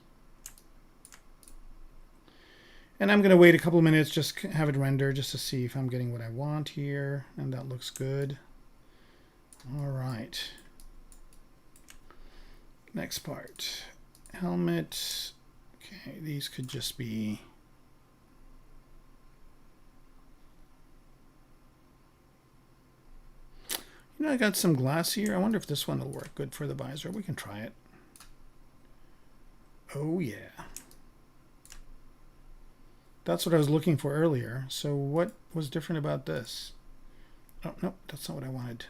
And I'm going to wait a couple of minutes, just have it render just to see if I'm getting what I want here. And that looks good. All right. Next part, helmet. Okay, these could just be. You know, I got some glass here. I wonder if this one will work good for the visor. We can try it. Oh, yeah. That's what I was looking for earlier. So what was different about this? Oh, no, that's not what I wanted.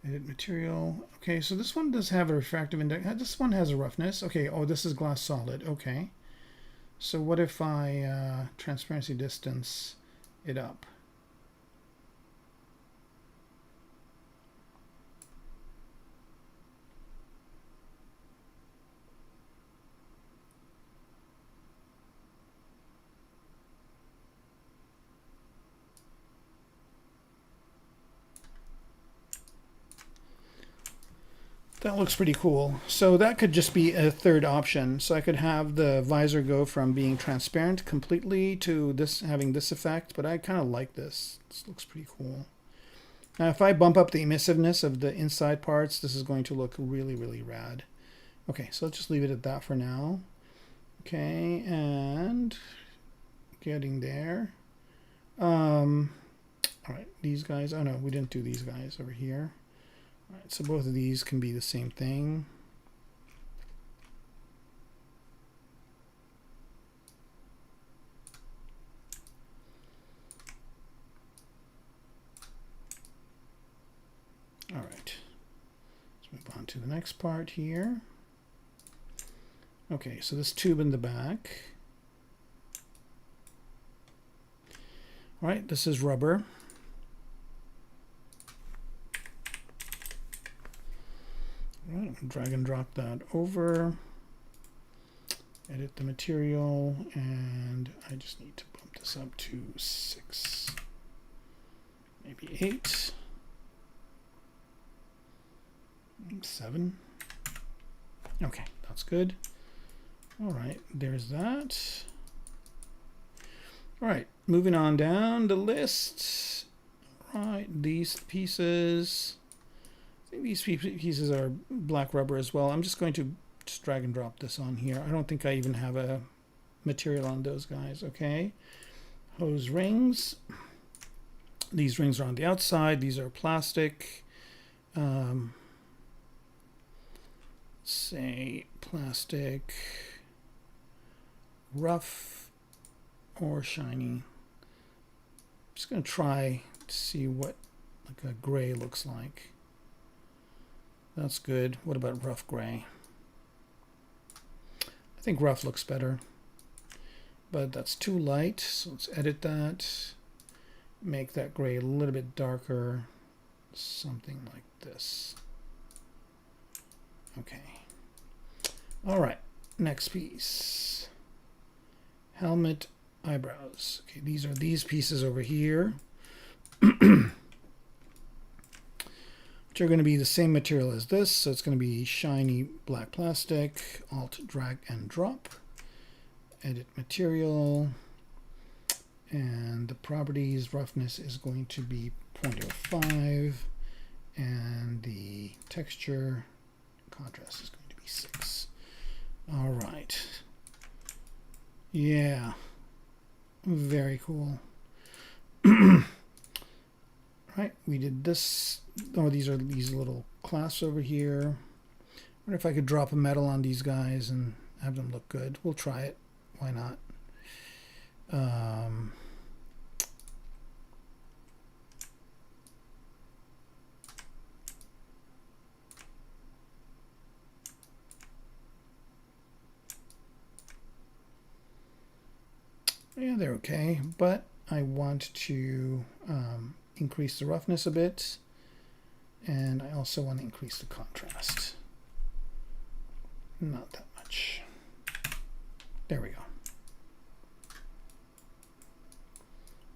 Edit material. Okay, so this one does have a refractive index. This one has a roughness. Okay, oh, this is glass solid. Okay. So what if I transparency distance it up? That looks pretty cool. So that could just be a third option. So I could have the visor go from being transparent completely to this having this effect, but I kind of like this. This looks pretty cool. Now if I bump up the emissiveness of the inside parts, this is going to look really, really rad. Okay, so let's just leave it at that for now. Okay, and getting there. All right, these guys. Oh no, we didn't do these guys over here. All right, so both of these can be the same thing. All right, let's move on to the next part here. Okay, so this tube in the back. All right, this is rubber. All right, drag and drop that over. Edit the material, and I just need to bump this up to 6, maybe 8, 7. Okay, that's good. All right, there's that. All right, moving on down the list. All right, these pieces. I think these pieces are black rubber as well. I'm just going to just drag and drop this on here. I don't think I even have a material on those guys. Okay, hose rings. These rings are on the outside. These are plastic. Say plastic, rough or shiny. I'm just going to try to see what like a gray looks like. That's good. What about rough gray? I think rough looks better, but that's too light. So let's edit that. Make that gray a little bit darker. Something like this. Okay. All right. Next piece. Helmet eyebrows. Okay, these are these pieces over here. Which are going to be the same material as this, so it's going to be shiny black plastic. Alt drag and drop. Edit material, and the properties roughness is going to be 0.05, and the texture contrast is going to be 6. All right. Yeah. Very cool. Right, we did this. Oh, these are these little clasps over here. I wonder if I could drop a metal on these guys and have them look good. We'll try it. Why not? Yeah, they're okay, but I want to increase the roughness a bit, and I also want to increase the contrast. Not that much. There we go.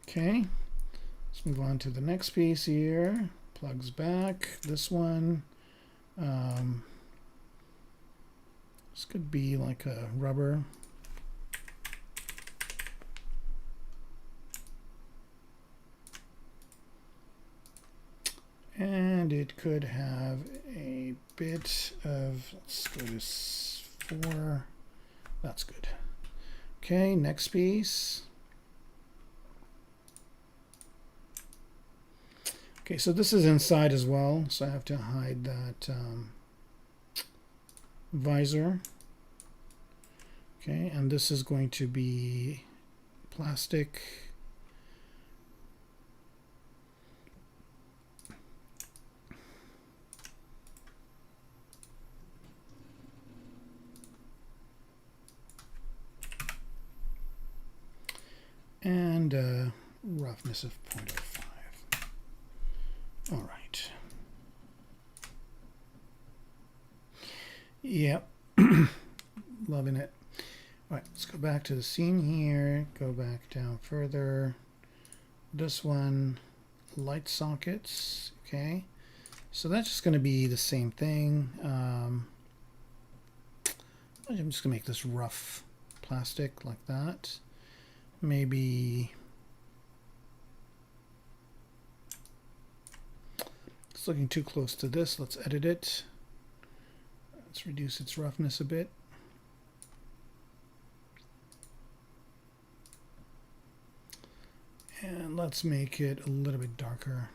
Okay, let's move on to the next piece here. Plugs back. This one. This could be like a rubber. And it could have a bit of, let's go to 4. That's good. Okay, next piece. Okay, so this is inside as well, so I have to hide that visor. Okay, and this is going to be plastic. And roughness of 0.05. All right. Yep. Loving it. All right, let's go back to the scene here. Go back down further. This one, light sockets. Okay. So that's just going to be the same thing. I'm just going to make this rough plastic like that. Maybe it's looking too close to this. Let's edit it. Let's reduce its roughness a bit. And let's make it a little bit darker.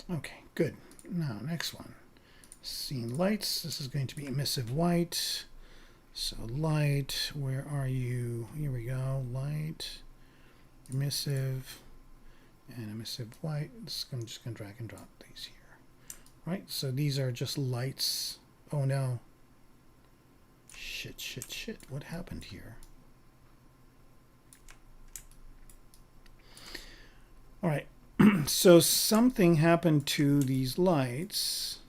Okay, good. Now, next one. Scene lights. This is going to be emissive white. So light, where are you? Here we go. Light, emissive, and emissive white. I'm just going to drag and drop these here. Right, so these are just lights. Oh no. Shit. What happened here? All right, so something happened to these lights.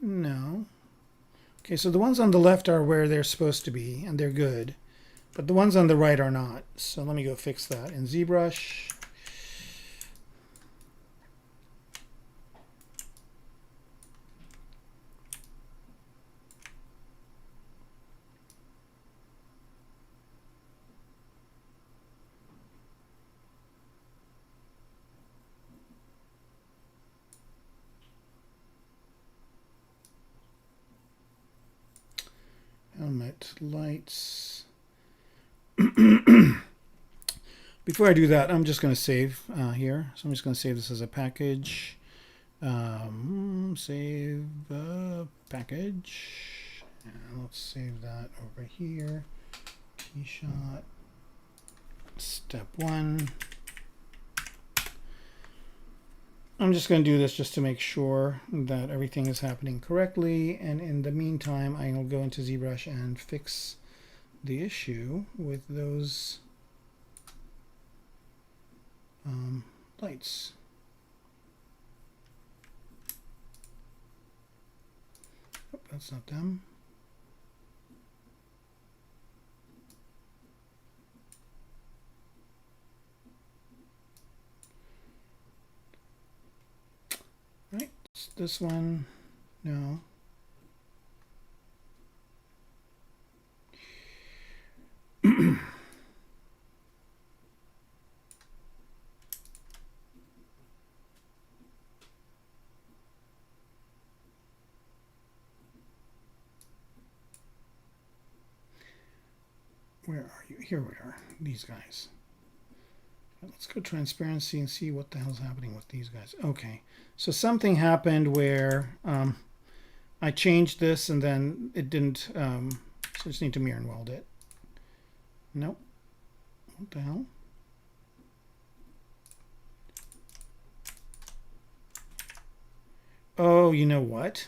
No. Okay, so the ones on the left are where they're supposed to be, and they're good. But the ones on the right are not. So let me go fix that in ZBrush. Helmet lights. Before I do that, I'm just going to save here. So I'm just going to save this as a package. Save package. And let's save that over here. KeyShot. Step 1. I'm just going to do this just to make sure that everything is happening correctly. And in the meantime, I will go into ZBrush and fix the issue with those lights. Oh, that's not them. Right, this one, no. Where are you? Here we are, these guys. Let's go transparency and see what the hell's happening with these guys. Okay, so something happened where I changed this and then it didn't, so I just need to mirror and weld it. Nope. What the hell? Oh, you know what?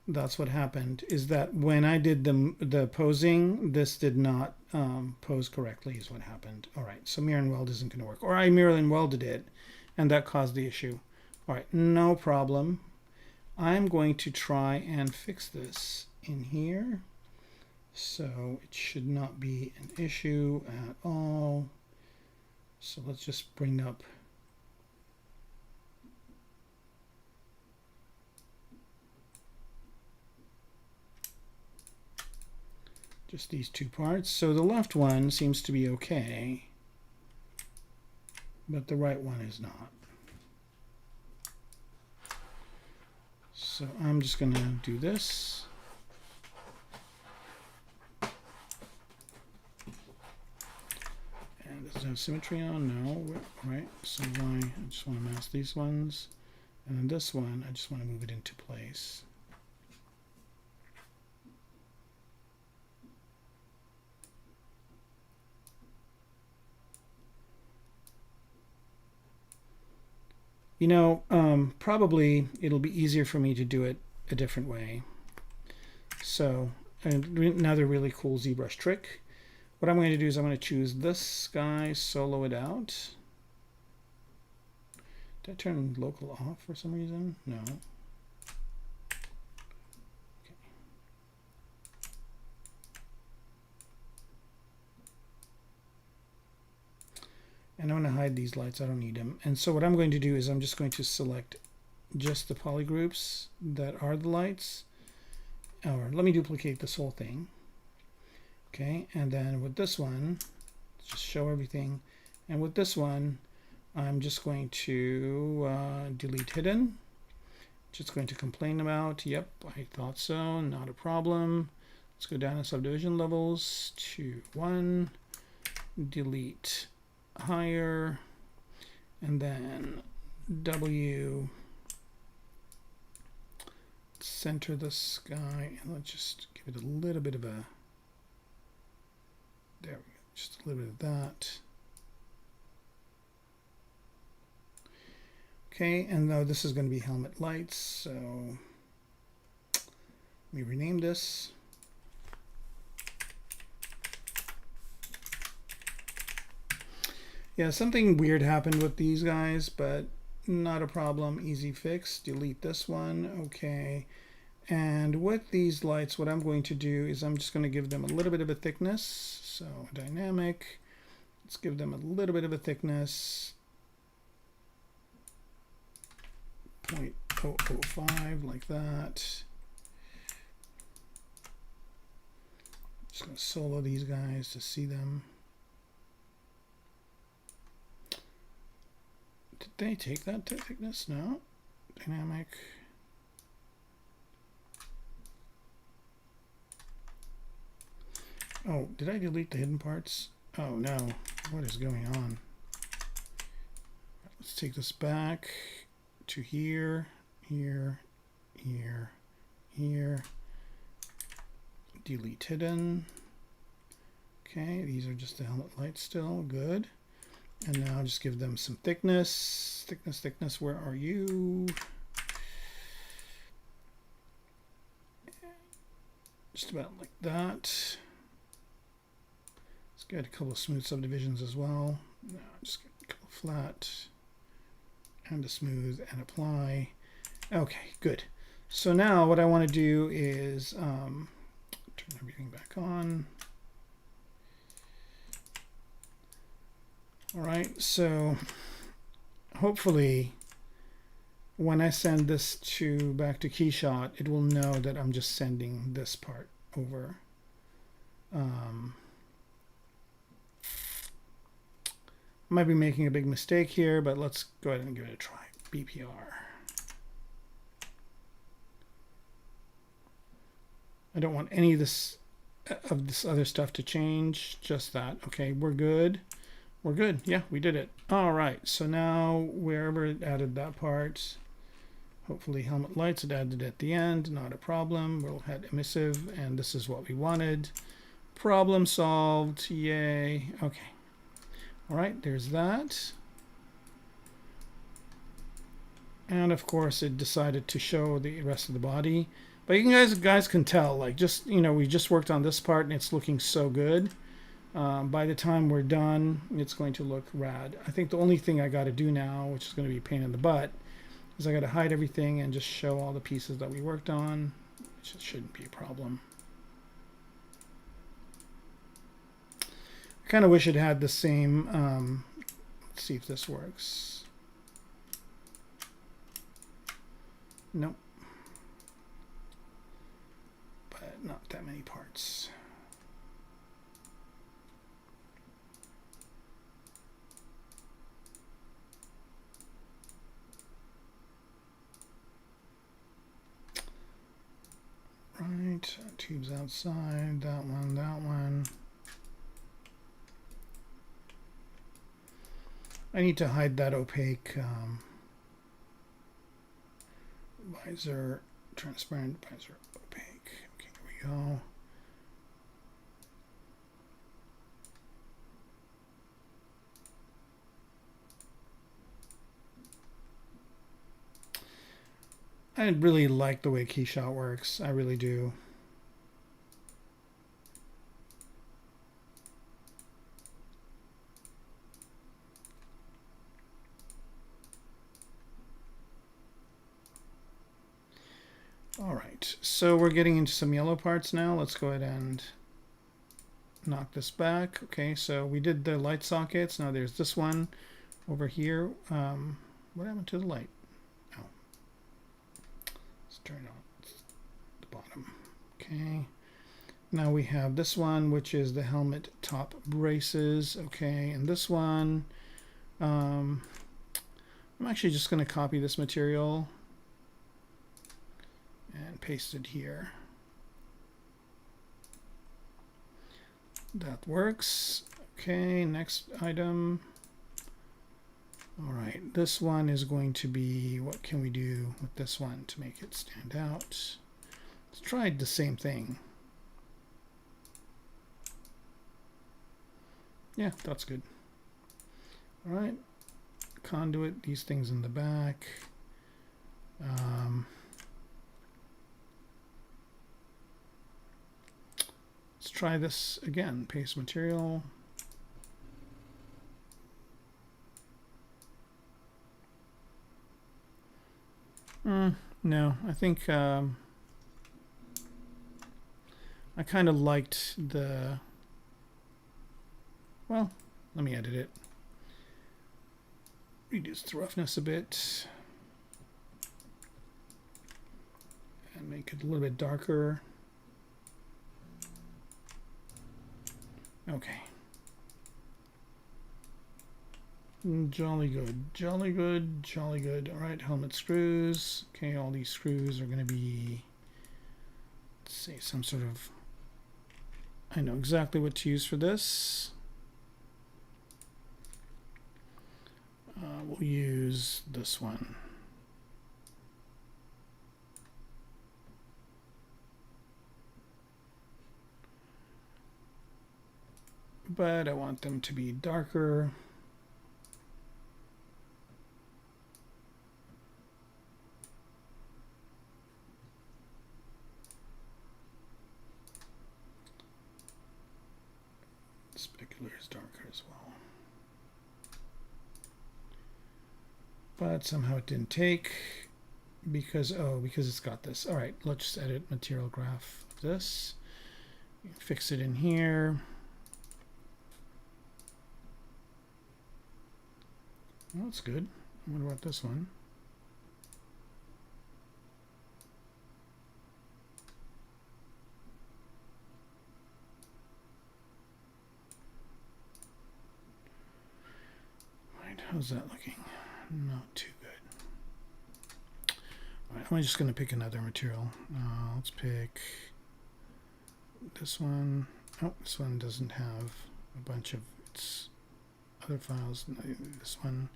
That's what happened, is that when I did the posing, this did not pose correctly is what happened. All right, so mirror and weld isn't going to work. Or I mirror and welded it, and that caused the issue. All right, no problem. I'm going to try and fix this in here. So it should not be an issue at all. So let's just bring up just these two parts. So the left one seems to be okay, but the right one is not. So I'm just going to do this. have symmetry on? No. Right. So I just want to mask these ones. And then this one, I just want to move it into place. You know, probably it'll be easier for me to do it a different way. So another really cool ZBrush trick. What I'm going to do is I'm going to choose this guy, solo it out. Did I turn local off for some reason? No. Okay. And I'm going to hide these lights. I don't need them. And so what I'm going to do is I'm just going to select just the polygroups that are the lights. Or let me duplicate this whole thing. Okay, and then with this one, just show everything. And with this one, I'm just going to delete hidden. Just going to complain about, yep, I thought so, not a problem. Let's go down to subdivision levels to 1, delete higher, and then W, center this guy, and let's just give it a little bit of a, there we go, just a little bit of that. Okay, and now this is going to be helmet lights, so let me rename this. Yeah, something weird happened with these guys, but not a problem, easy fix. Delete this one, okay. And with these lights, what I'm going to do is I'm just going to give them a little bit of a thickness. So dynamic, let's give them a little bit of a thickness. 0.005 like that. Just going to solo these guys to see them. Did they take that thickness? No. Dynamic. Oh, did I delete the hidden parts? Oh no. What is going on? Let's take this back to here, here, here, here. Delete hidden. Okay, these are just the helmet lights still. Good. And now just give them some thickness. Thickness, thickness, where are you? Just about like that. Let's get a couple of smooth subdivisions as well. No, just get a couple flat and a smooth and apply. Okay, good. So now what I want to do is turn everything back on. All right, so hopefully when I send this back to KeyShot, it will know that I'm just sending this part over. I might be making a big mistake here, but let's go ahead and give it a try. BPR. I don't want any of this other stuff to change, just that. Okay, we're good. We're good. Yeah, we did it. All right, so now wherever it added that part, hopefully helmet lights, it added at the end, not a problem. We'll hit emissive, and this is what we wanted. Problem solved, yay. Okay. All right, there's that. And of course, it decided to show the rest of the body. But you guys can tell, like, just, you know, we just worked on this part and it's looking so good. By the time we're done, it's going to look rad. I think the only thing I got to do now, which is going to be a pain in the butt, is I got to hide everything and just show all the pieces that we worked on, which shouldn't be a problem. I kind of wish it had the same, let's see if this works. Nope. But not that many parts. Right, tubes outside, that one, that one. I need to hide that opaque visor, transparent visor, opaque. Okay, here we go. I really like the way KeyShot works. I really do. All right, so we're getting into some yellow parts now. Let's go ahead and knock this back. Okay, so we did the light sockets. Now there's this one over here. What happened to the light? Oh, let's turn it on the bottom. Okay, now we have this one, which is the helmet top braces. Okay, and this one, I'm actually just going to copy this material and paste it here. That works. Okay, next item. All right, this one is going to be, what can we do with this one to make it stand out? Let's try the same thing. Yeah, that's good. All right, conduit, these things in the back. Let's try this again. Paste material. No, I think I kind of liked the, well, let me edit it. Reduce the roughness a bit and make it a little bit darker. Okay. Jolly good, jolly good, jolly good. All right, helmet screws. Okay, all these screws are going to be, let's say, some sort of, I know exactly what to use for this. We'll use this one. But I want them to be darker. Specular is darker as well. But somehow it didn't take because, oh, because it's got this. All right, let's just edit material graph of this. Fix it in here. Well, that's good. What about this one? Right, how's that looking? Not too good. All right, I'm just going to pick another material. Let's pick this one. Oh, this one doesn't have a bunch of its other files. This one.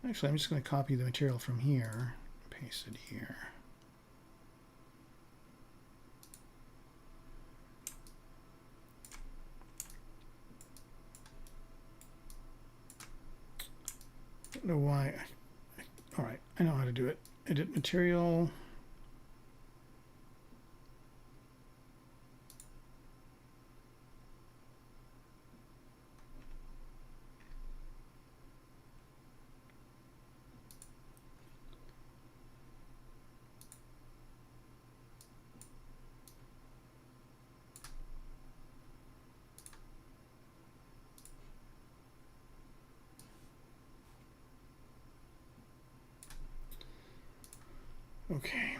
Actually, I'm just going to copy the material from here, paste it here. I don't know why. All right, I know how to do it. Edit material. Okay.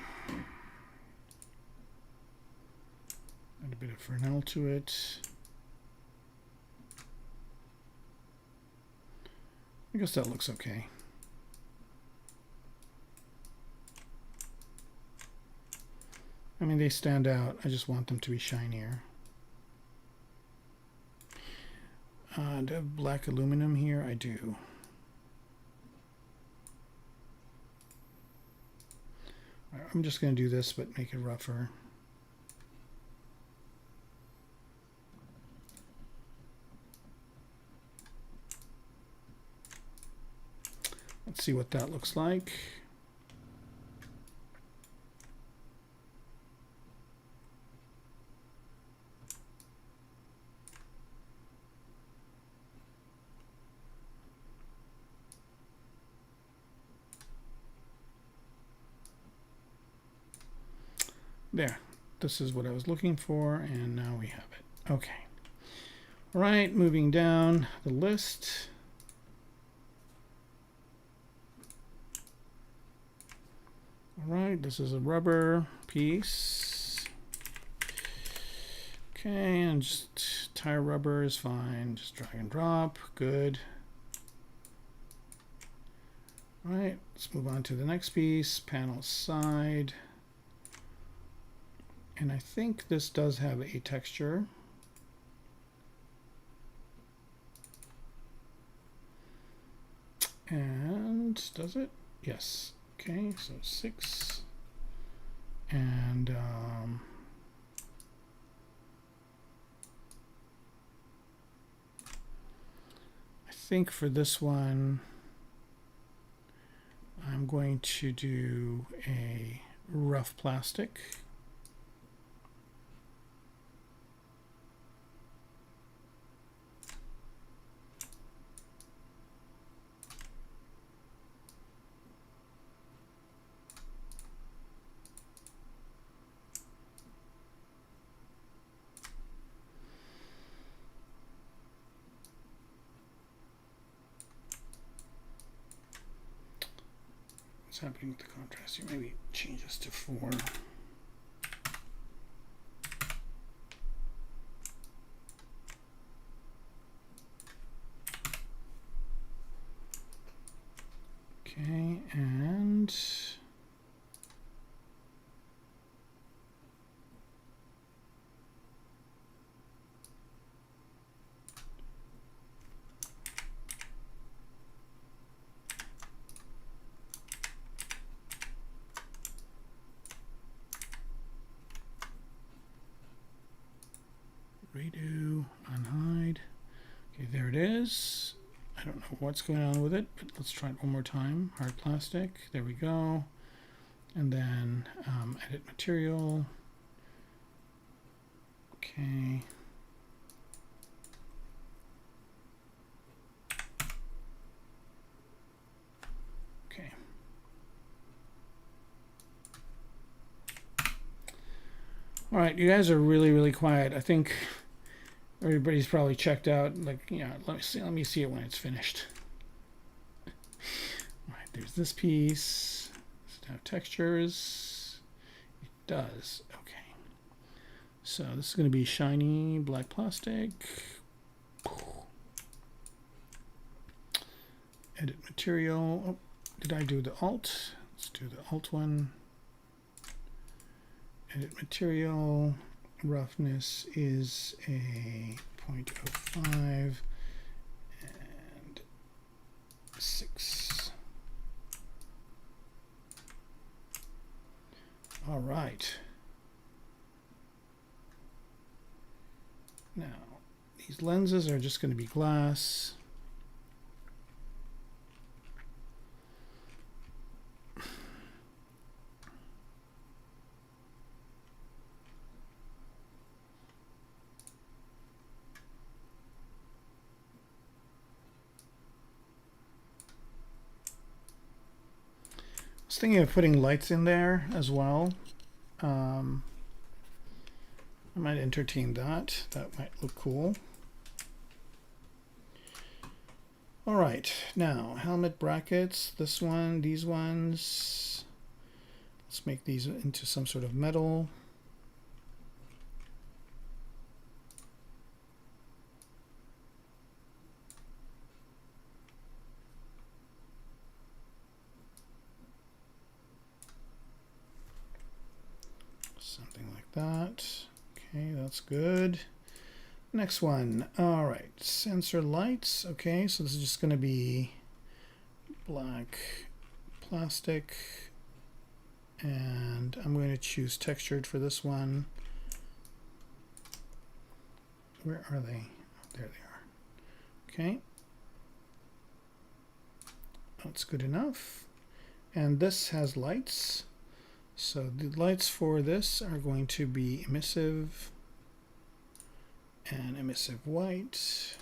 Add a bit of Fresnel to it. I guess that looks okay. I mean, they stand out. I just want them to be shinier. Do I have black aluminum here? I do. I'm just going to do this, but make it rougher. Let's see what that looks like. There, this is what I was looking for, and now we have it. Okay. All right, moving down the list. All right, this is a rubber piece. Okay, and just tire rubber is fine. Just drag and drop, good. All right, let's move on to the next piece, panel side. And I think this does have a texture. And does it? Yes. Okay, so 6. And I think for this one, I'm going to do a rough plastic. What's happening with the contrast here? Maybe change this to 4. Okay, and redo, unhide. Okay, there it is. I don't know what's going on with it, but let's try it one more time. Hard plastic, there we go. And then edit material. Okay. Okay. All right, you guys are really, really quiet. I think everybody's probably checked out. Like, yeah, let me see it when it's finished. All right, there's this piece. Does it have textures? It does. Okay. So this is going to be shiny black plastic. Edit material. Oh, did I do the alt? Let's do the alt one. Edit material. Roughness is a 0.05 and 6. All right. Now, these lenses are just going to be glass. I was thinking of putting lights in there as well. I might entertain that. That might look cool. All right, now helmet brackets. This one, these ones. Let's make these into some sort of metal. Something that's good. Next one. All right, sensor lights. Okay, so this is just going to be black plastic, and I'm going to choose textured for this one. Where are they? Oh, there they are. Okay, that's good enough. And this has lights, so the lights for this are going to be emissive and emissive white.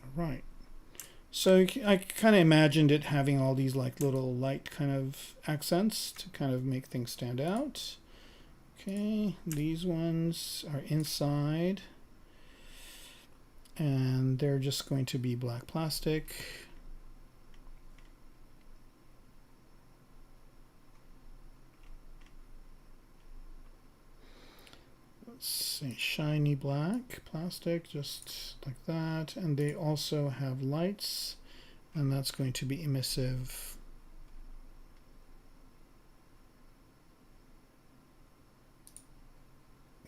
All right. So I kind of imagined it having all these like little light kind of accents to kind of make things stand out. Okay, these ones are inside, and they're just going to be black plastic. Let's see, shiny black plastic, just like that. And they also have lights, and that's going to be emissive.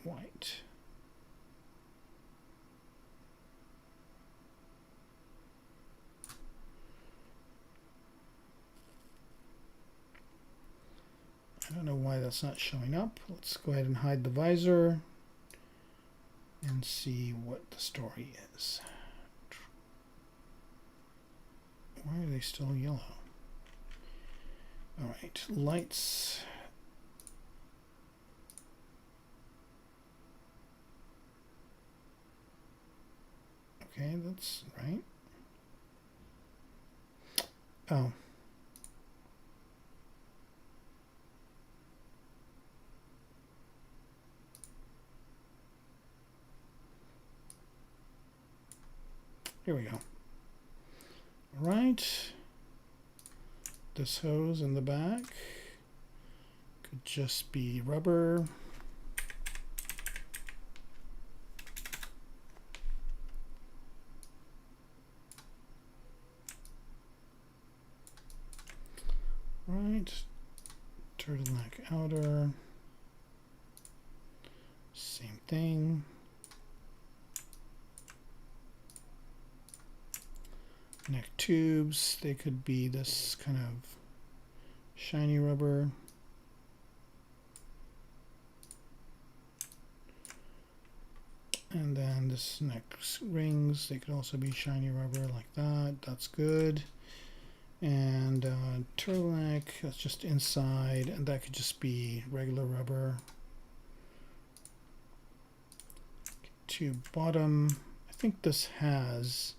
White. I don't know why that's not showing up. Let's go ahead and hide the visor and see what the story is. Why are they still yellow? All right, lights. Okay, that's right. Oh. Here we go. All right. This hose in the back could just be rubber. Right. Turtleneck outer. Same thing. Neck tubes, they could be this kind of shiny rubber. And then this neck rings, they could also be shiny rubber like that. That's good. And turtleneck, that's just inside, and that could just be regular rubber. To bottom, I think this has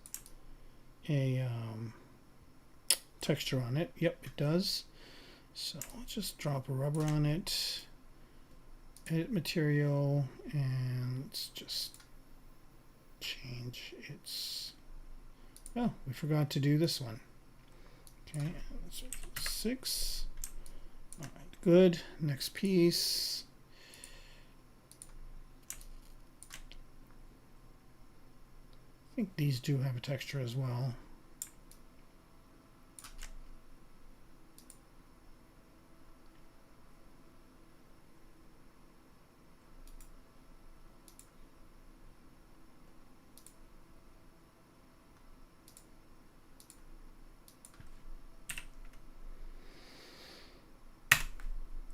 a texture on it. Yep, it does. So let's just drop a rubber on it, edit material, and let's just change its, oh, we forgot to do this one. Okay, 6. All right, good. Next piece. I think these do have a texture as well.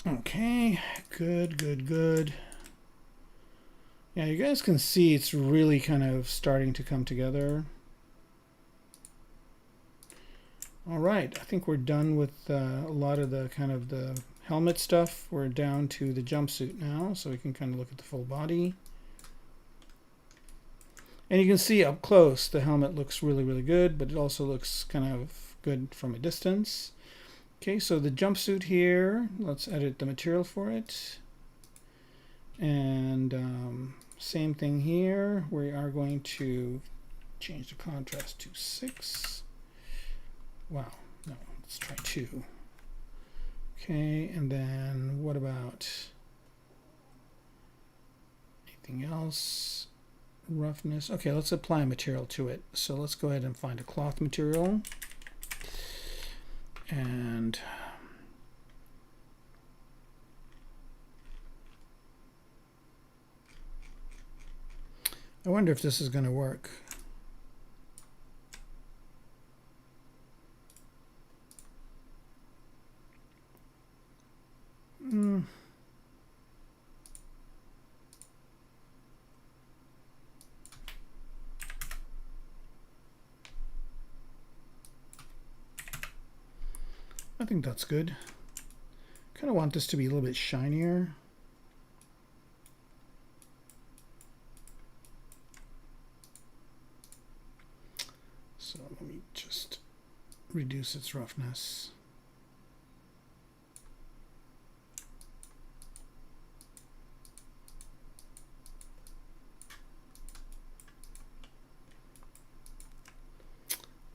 Okay, good, good, good. Yeah, you guys can see it's really kind of starting to come together. All right, I think we're done with a lot of the kind of the helmet stuff. We're down to the jumpsuit now, so we can kind of look at the full body. And you can see up close, the helmet looks really, really good, but it also looks kind of good from a distance. Okay, so the jumpsuit here, let's edit the material for it. And same thing here. We are going to change the contrast to 6. Wow, no, let's try 2. Okay, and then what about anything else? Roughness. Okay, let's apply material to it. So let's go ahead and find a cloth material. And I wonder if this is going to work. I think that's good. Kind of want this to be a little bit shinier. So let me just reduce its roughness.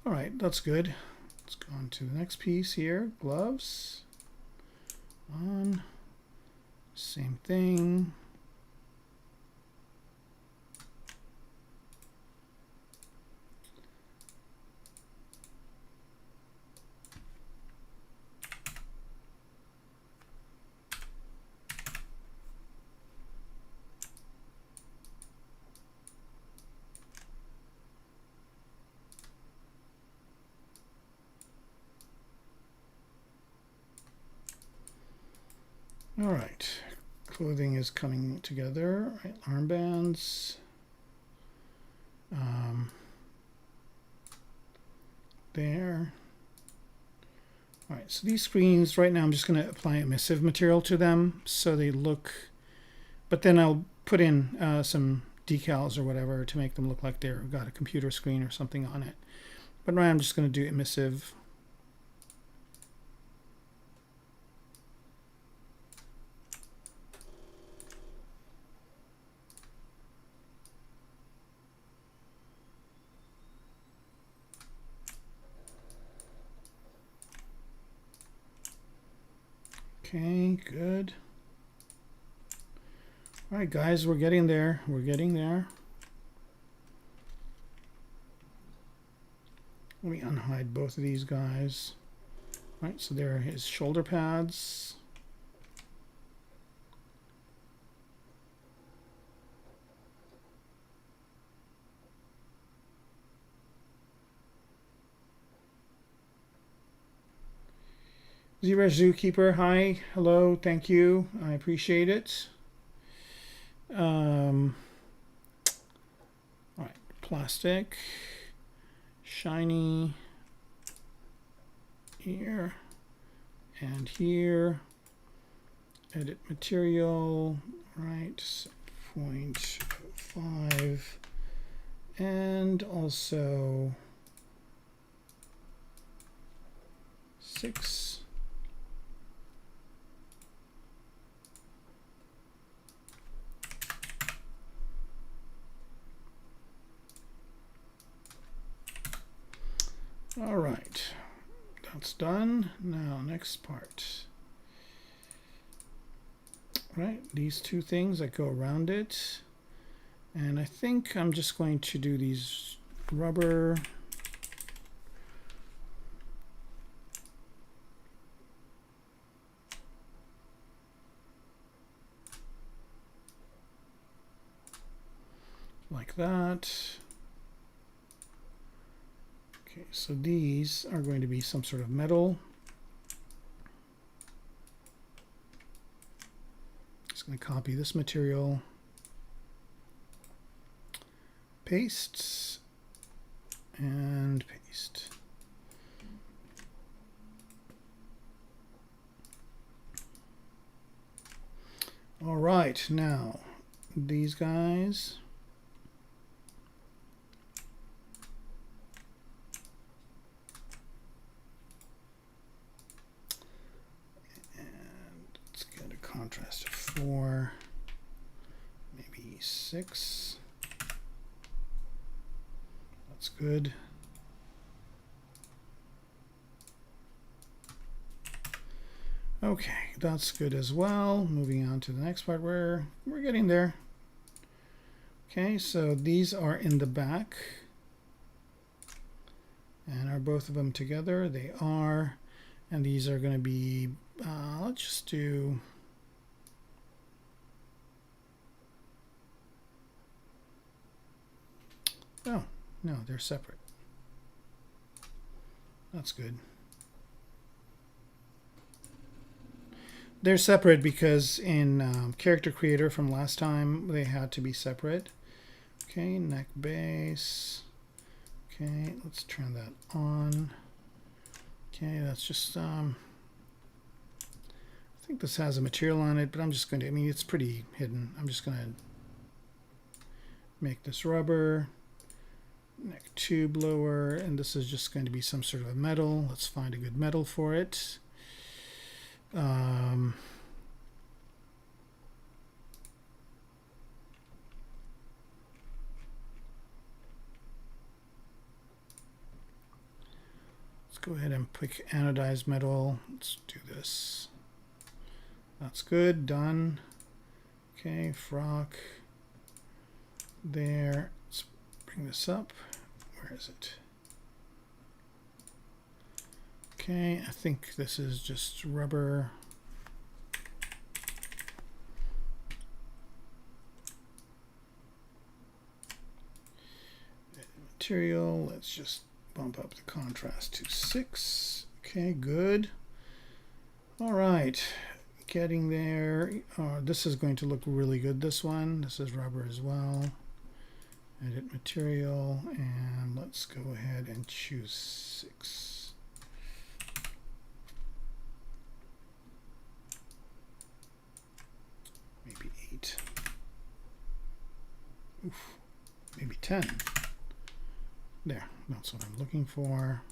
All right, that's good. Let's go on to the next piece here. Gloves. On. Same thing. All right, clothing is coming together. Right, armbands. There. All right, so these screens right now, I'm just going to apply emissive material to them so they look, but then I'll put in some decals or whatever to make them look like they've got a computer screen or something on it. But right now I'm just going to do emissive. Okay, good. All right, guys, we're getting there. We're getting there. Let me unhide both of these guys. All right, so there are his shoulder pads. ZBrush Zookeeper, hi, hello, thank you, I appreciate it. All right, plastic, shiny, here, and here, edit material, right, 0.5, and also 6. All right, that's done. Now, next part. Right, these two things that go around it. And I think I'm just going to do these rubber. Like that. Okay, so these are going to be some sort of metal. Just going to copy this material, paste, and paste. All right, now these guys. Contrast of 4, maybe 6. That's good. Okay, that's good as well. Moving on to the next part where we're getting there. Okay, so these are in the back. And are both of them together? They are. And these are going to be, let's just do... Oh, no, they're separate. That's good. They're separate because in Character Creator from last time, they had to be separate. Okay, neck base. Okay, let's turn that on. Okay, that's just, I think this has a material on it, but I'm just going to, I mean, it's pretty hidden. I'm just going to make this rubber. Neck tube lower, and this is just going to be some sort of a metal. Let's find a good metal for it. Let's go ahead and pick anodized metal. Let's do this. That's good. Done. Okay, frock. There. Let's bring this up. Where is it? Okay, I think this is just rubber. Material, let's just bump up the contrast to 6. Okay, good. All right, getting there. This is going to look really good, this one. This is rubber as well. Edit material, and let's go ahead and choose 6. Maybe 8. Oof, maybe 10. There, that's what I'm looking for.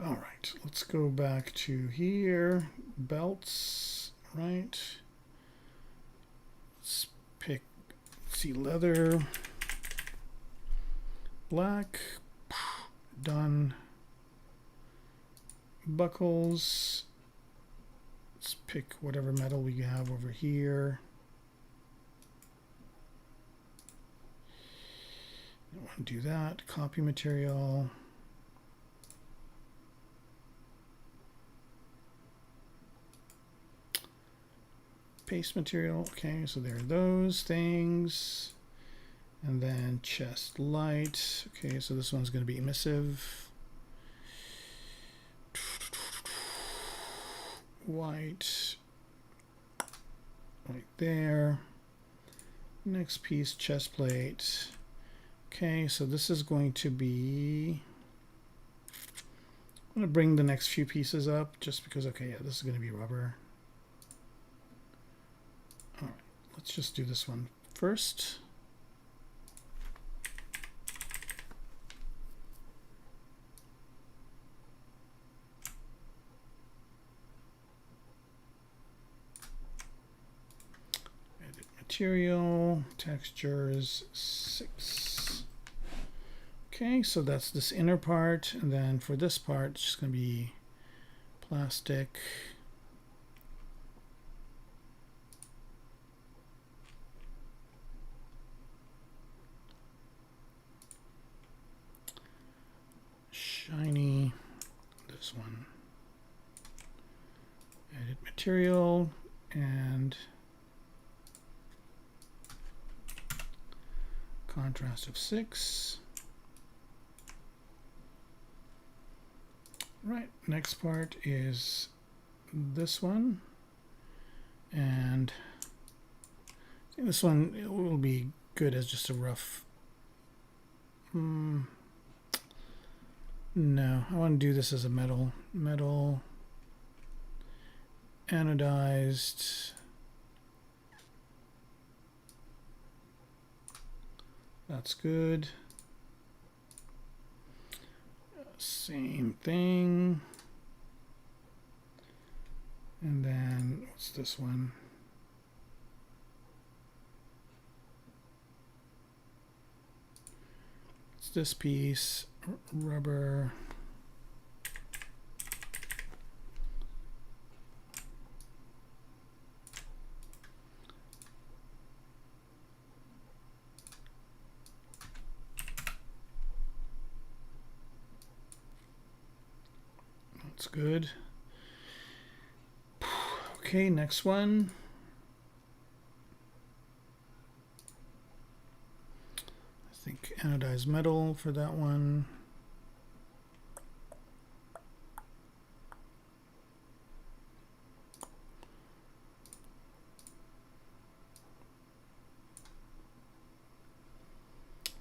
All right, let's go back to here. Belts, right? Let's pick, see, leather, black, done. Buckles. Let's pick whatever metal we have over here. Don't want to do that. Copy material. Paste material. Okay, so there are those things. And then chest light. Okay, so this one's going to be emissive. White right there. Next piece, chest plate. Okay, so this is going to be, I'm going to bring the next few pieces up just because, okay, yeah, this is going to be rubber. All right, let's just do this one first. Material, textures, 6. Okay, so that's this inner part, and then for this part, it's just going to be plastic. Shiny, this one. Edit material, and contrast of 6. Right, next part is this one, and I think this one will be good as just a rough. No, I want to do this as a metal anodized. That's good. Same thing. And then what's this one? It's this piece, rubber. That's good. Okay, next one. I think anodized metal for that one.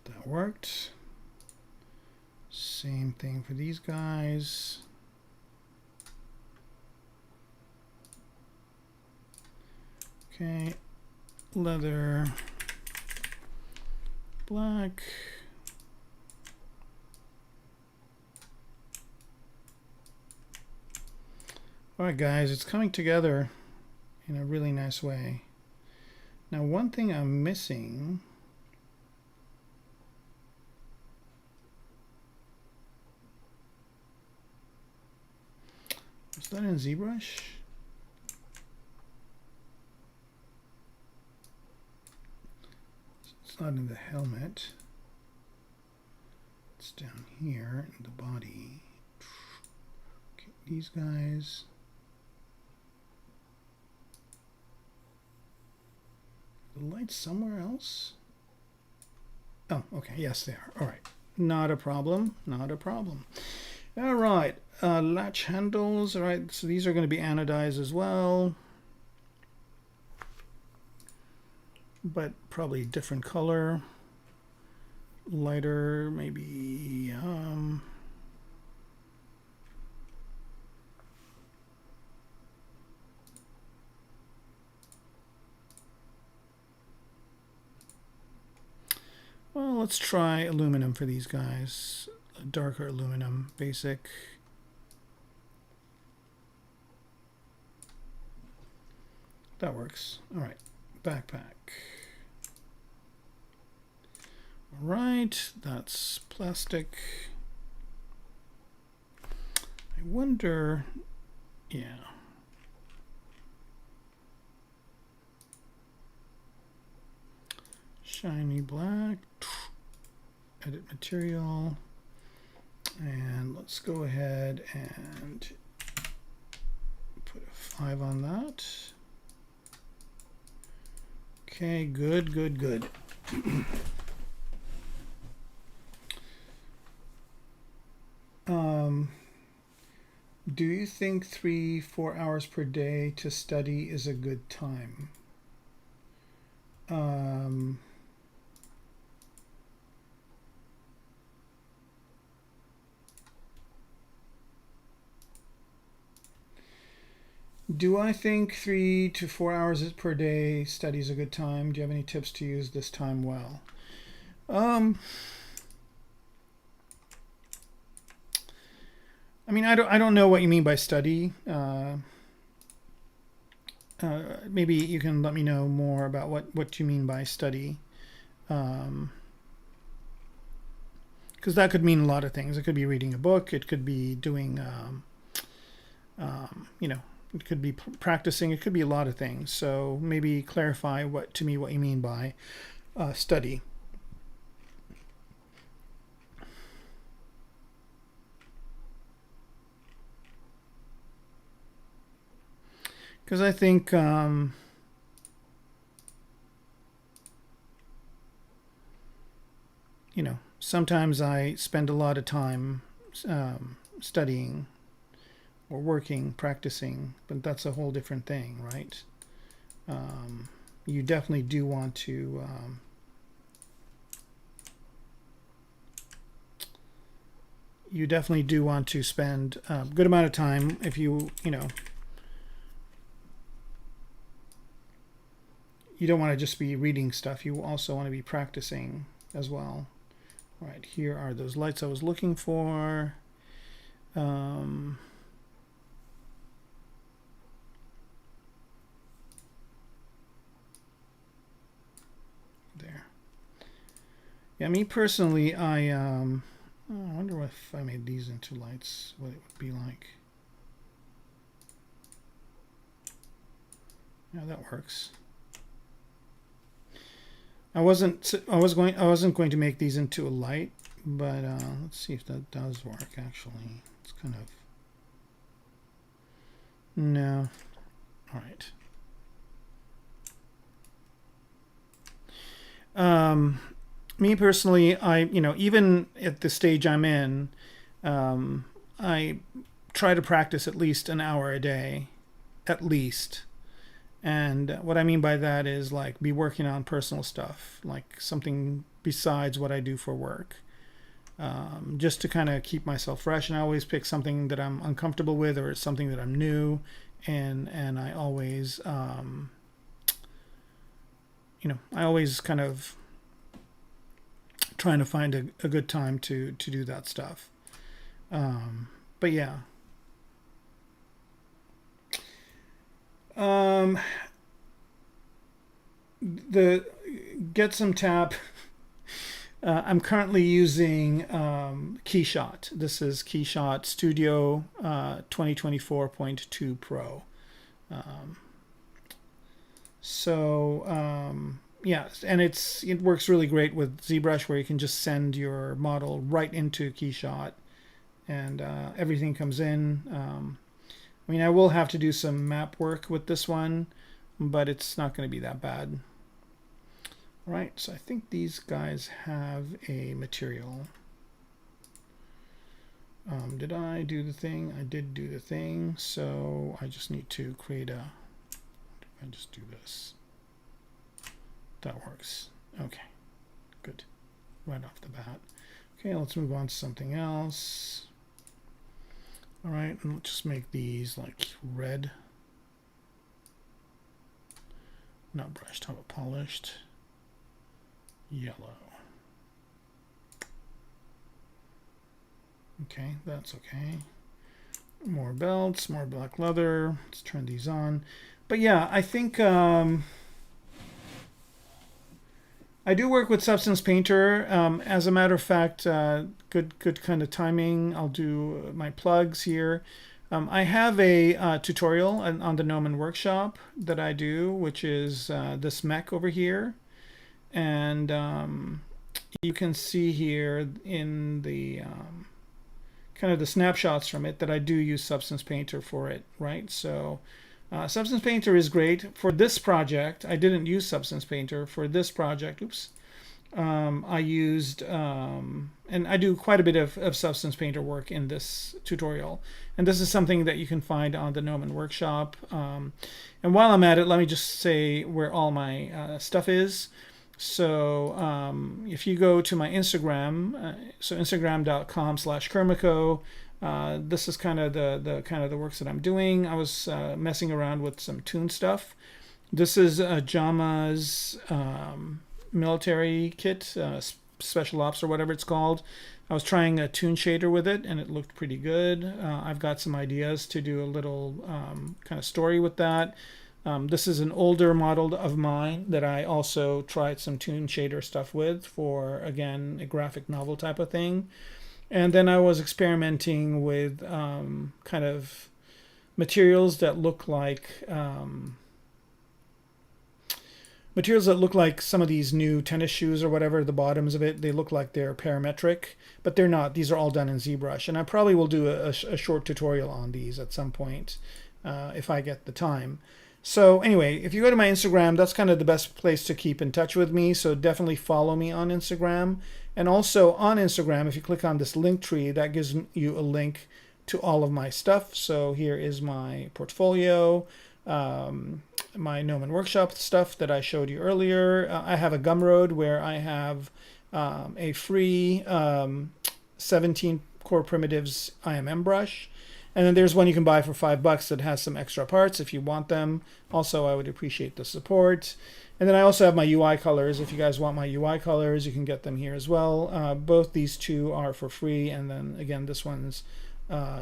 That worked. Same thing for these guys. Okay, leather, black. All right, guys, it's coming together in a really nice way. Now, one thing I'm missing. Is that in ZBrush? It's not in the helmet. It's down here in the body. Okay, these guys. The lights somewhere else? Oh, okay. Yes, they are. All right. Not a problem. Not a problem. All right. Latch handles. All right. So these are going to be anodized as well, but probably different color. Lighter, maybe. Well, let's try aluminum for these guys. A darker aluminum, basic. That works. All right, backpack. All right, that's plastic. I wonder, yeah. Shiny black, edit material, and let's go ahead and put a 5 on that. Okay, good, good, good. Do you think 3-4 hours per day to study is a good time? Do I think 3 to 4 hours per day study is a good time? Do you have any tips to use this time well? I mean, I don't know what you mean by study. Maybe you can let me know more about what you mean by study. Because that could mean a lot of things. It could be reading a book. It could be doing, you know, it could be practicing. It could be a lot of things. So maybe clarify what you mean by study. Because I think you know, sometimes I spend a lot of time studying or working, practicing, but that's a whole different thing, right? You definitely do want to spend a good amount of time if you know, you don't want to just be reading stuff. You also want to be practicing as well. All right, here are those lights I was looking for. There. Yeah, me personally, I wonder if I made these into lights, what it would be like. Yeah, that works. I wasn't going to make these into a light, but let's see if that does work. Actually, it's kind of, no, All right. Me personally, even at the stage I'm in, I try to practice at least an hour a day, at least. And what I mean by that is like be working on personal stuff, like something besides what I do for work, just to kind of keep myself fresh. And I always pick something that I'm uncomfortable with, or it's something that I'm new, and I always, I always kind of trying to find a good time to do that stuff. But yeah. The Get Some Tap. I'm currently using KeyShot. This is KeyShot Studio 2024.2 Pro. Yeah, and it works really great with ZBrush, where you can just send your model right into KeyShot, and everything comes in. I mean, I will have to do some map work with this one, but it's not going to be that bad. All right, so I think these guys have a material. Did I do the thing? I did do the thing, so I just need to create a... I just do this. That works. Okay, good. Right off the bat. Okay, let's move on to something else. All right, and let's just make these like red. Not brushed, how about polished? Yellow. Okay, that's okay. More belts, more black leather. Let's turn these on. But yeah, I think I do work with Substance Painter. As a matter of fact, good kind of timing. I'll do my plugs here. I have a tutorial on the Gnomon Workshop that I do, which is this mech over here. And you can see here in the kind of the snapshots from it that I do use Substance Painter for it, right? So Substance Painter is great. For this project, I didn't use Substance Painter. For this project, I used, and I do quite a bit of Substance Painter work in this tutorial. And this is something that you can find on the Gnomon Workshop. And while I'm at it, let me just say where all my stuff is. So if you go to my Instagram, so instagram.com/Kermaco, this is kind of the works that I'm doing. I was messing around with some toon stuff. This is Jama's military kit, special ops or whatever it's called. I was trying a toon shader with it, and it looked pretty good. I've got some ideas to do a little kind of story with that. This is an older model of mine that I also tried some toon shader stuff with for, again, a graphic novel type of thing. And then I was experimenting with kind of materials that look like some of these new tennis shoes or whatever. The bottoms of it, they look like they're parametric, but they're not. These are all done in ZBrush, and I probably will do a short tutorial on these at some point if I get the time. So anyway, if you go to my Instagram, that's kind of the best place to keep in touch with me. So definitely follow me on Instagram. And also on Instagram, if you click on this link tree, that gives you a link to all of my stuff. So here is my portfolio, my Gnomon Workshop stuff that I showed you earlier. I have a Gumroad where I have a free 17 Core Primitives IMM brush. And then there's one you can buy for $5 that has some extra parts if you want them. Also, I would appreciate the support. And then I also have my UI colors. If you guys want my UI colors, you can get them here as well. Both these two are for free. And then again, this one's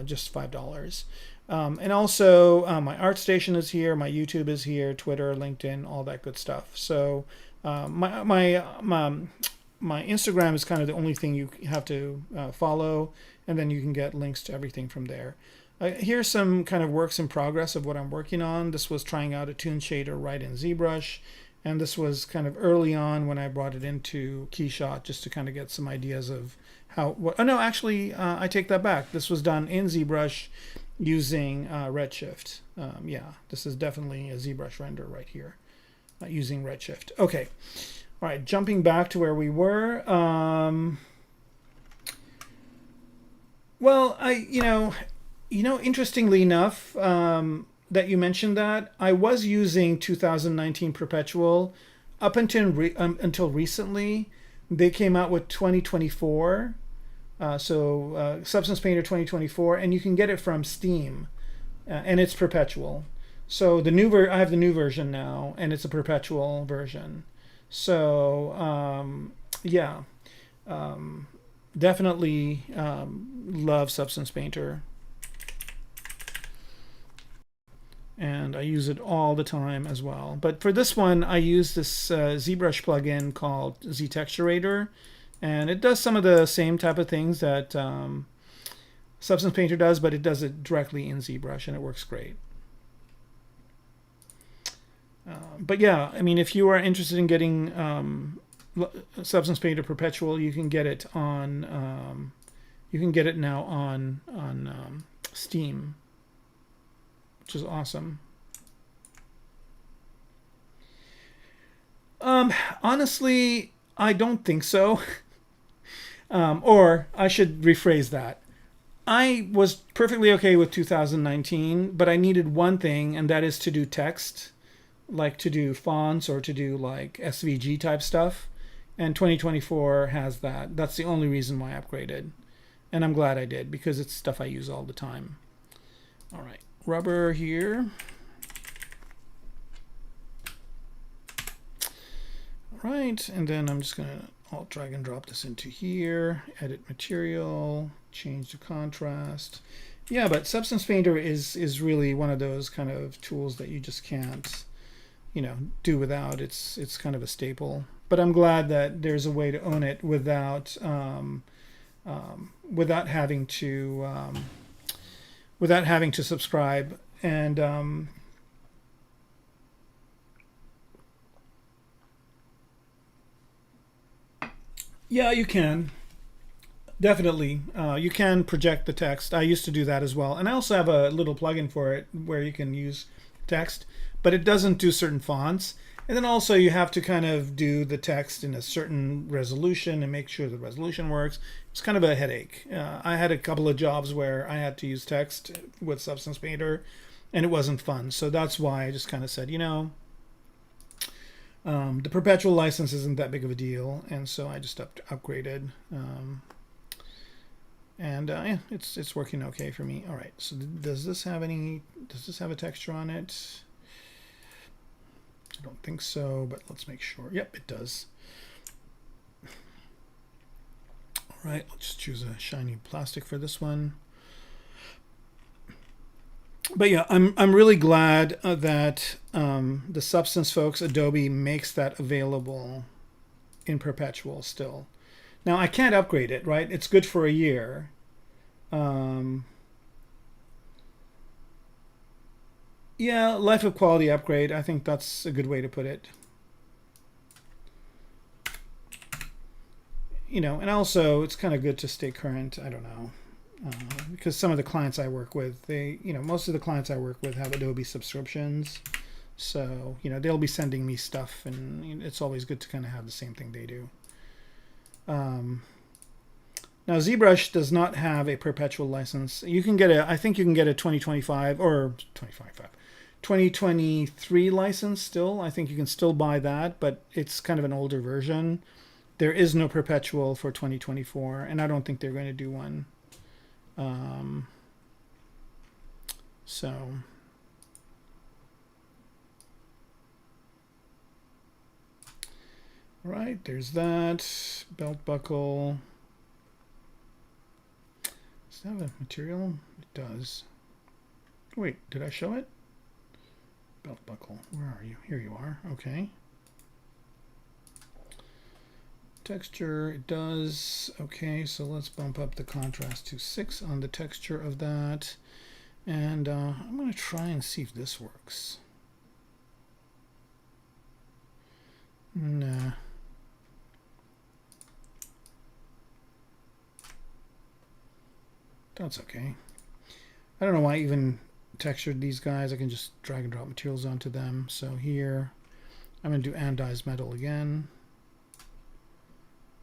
just $5. And also my ArtStation is here. My YouTube is here, Twitter, LinkedIn, all that good stuff. So my Instagram is kind of the only thing you have to follow. And then you can get links to everything from there. Here's some kind of works in progress of what I'm working on. This was trying out a toon shader right in ZBrush. And this was kind of early on when I brought it into KeyShot just to kind of get some ideas of how... I take that back. This was done in ZBrush using Redshift. Yeah, this is definitely a ZBrush render right here using Redshift. Okay, all right, jumping back to where we were. Well, interestingly enough, that you mentioned that, I was using 2019 Perpetual up until recently. They came out with 2024, Substance Painter 2024, and you can get it from Steam, and it's Perpetual. So I have the new version now, and it's a Perpetual version. So yeah, definitely love Substance Painter. And I use it all the time as well. But for this one, I use this ZBrush plugin called ZTexturator, and it does some of the same type of things that Substance Painter does, but it does it directly in ZBrush, and it works great. But yeah, I mean, if you are interested in getting Substance Painter Perpetual, you can get it on now on Steam, which is awesome. Honestly, I don't think so. Or I should rephrase that. I was perfectly okay with 2019, but I needed one thing, and that is to do text, like to do fonts or to do like SVG type stuff. And 2024 has that. That's the only reason why I upgraded. And I'm glad I did, because it's stuff I use all the time. All right. Rubber here. All right, and then I'm just gonna alt drag and drop this into here, edit material, change the contrast. Yeah, but Substance Painter is really one of those kind of tools that you just can't, do without. It's kind of a staple. But I'm glad that there's a way to own it without having to subscribe. And yeah, you can definitely you can project the text. I used to do that as well, and I also have a little plugin for it where you can use text, but it doesn't do certain fonts. And then also you have to kind of do the text in a certain resolution and make sure the resolution works. It's kind of a headache. I had a couple of jobs where I had to use text with Substance Painter, and it wasn't fun. So that's why I just kind of said, the perpetual license isn't that big of a deal, and so I just upgraded. Yeah, it's working okay for me. All right. So does this have a texture on it? I don't think so, but let's make sure. Yep, it does. All right, let's choose a shiny plastic for this one. But yeah, I'm really glad that the Substance folks, Adobe, makes that available in Perpetual still. Now I can't upgrade it, right? It's good for a year. Yeah, life of quality upgrade. I think that's a good way to put it. And also it's kind of good to stay current. I don't know. Because some of the clients I work with, most of the clients I work with have Adobe subscriptions. So, they'll be sending me stuff, and it's always good to kind of have the same thing they do. Now, ZBrush does not have a perpetual license. You can get I think you can get a 2025 or 2023 license still. I think you can still buy that, but it's kind of an older version. There is no perpetual for 2024, and I don't think they're going to do one. So right, there's that belt buckle. Does it have a material? It does. Wait, did I show it? Belt buckle, where are you? Here you are. Okay. Texture, it does. Okay, so let's bump up the contrast to 6 on the texture of that. And I'm going to try and see if this works. Nah. That's okay. I don't know why I even textured these guys. I can just drag and drop materials onto them. So here, I'm going to do anodized metal again.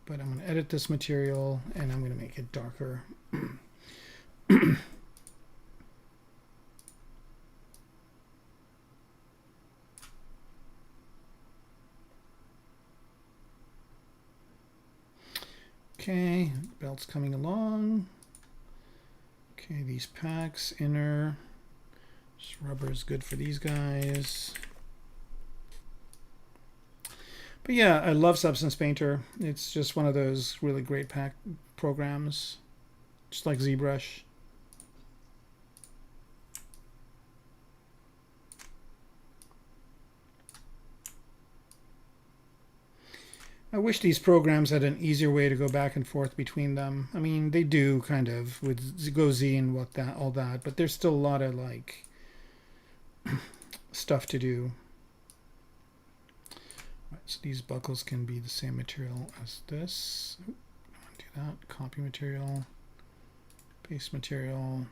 But I'm going to edit this material, and I'm going to make it darker. Okay, belt's coming along. Okay, these packs, inner. Just rubber is good for these guys. But yeah, I love Substance Painter. It's just one of those really great pack programs, just like ZBrush. I wish these programs had an easier way to go back and forth between them. I mean, they do kind of with GoZ and all that, but there's still a lot of like stuff to do. Right, so these buckles can be the same material as this. Oop, I want to do that. Copy material, paste material.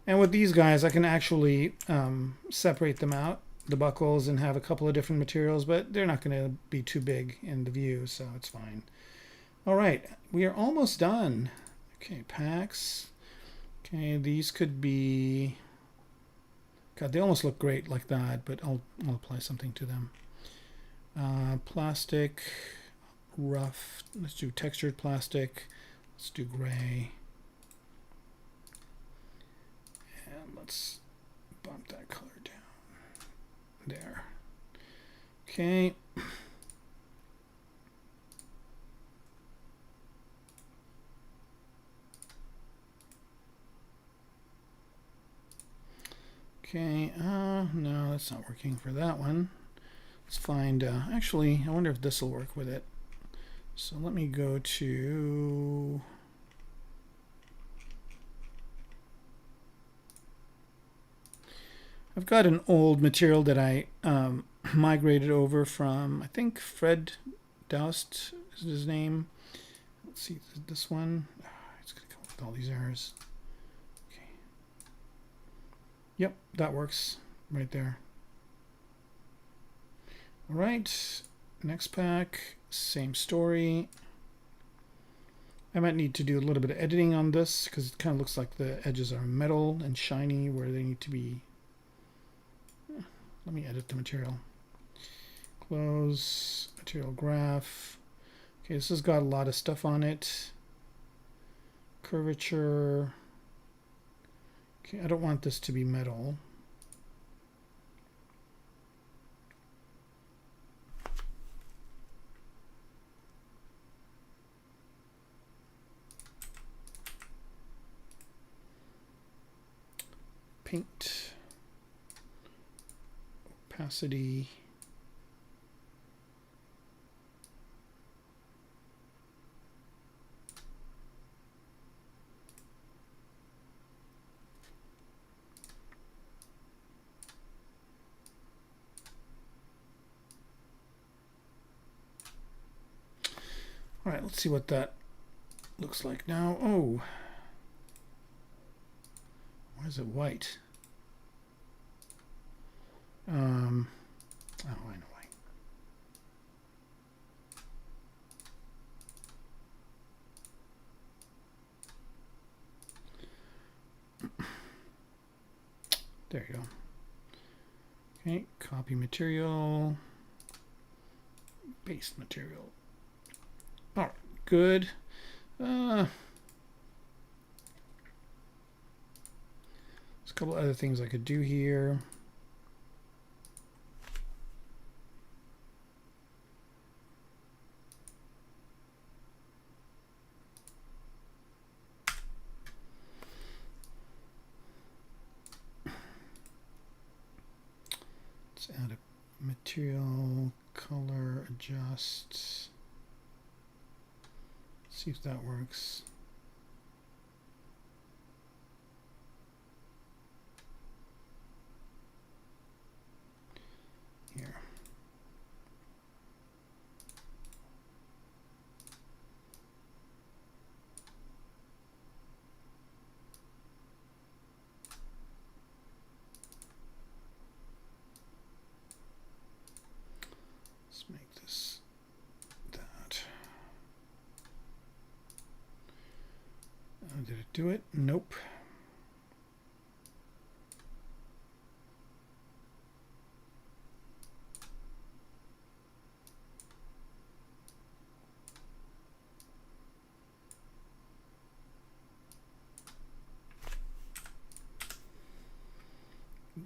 And with these guys, I can actually separate them out, the buckles, and have a couple of different materials, but they're not going to be too big in the view, so it's fine. All right, we are almost done. Okay, packs. Okay, these could be, God, they almost look great like that, but I'll apply something to them. Plastic, rough. Let's do textured plastic. Let's do gray. And let's bump that color down. There. Okay. Okay, no, that's not working for that one. Let's find, actually, I wonder if this will work with it. So let me go to, I've got an old material that I migrated over from, I think Fred Doust is his name. Let's see, this one. It's going to come up with all these errors. Okay. Yep, that works right there. All right, next pack, same story. I might need to do a little bit of editing on this because it kind of looks like the edges are metal and shiny where they need to be. Let me edit the material. Close, material graph. Okay, this has got a lot of stuff on it. Curvature. Okay, I don't want this to be metal. Paint. Opacity. All right, let's see what that looks like now. Oh, why is it white? Oh, I know why. There you go. Okay, copy material, paste material. All right, good. There's a couple other things I could do here. Let's add a material, color, adjust. See if that works. Here. do it? Nope.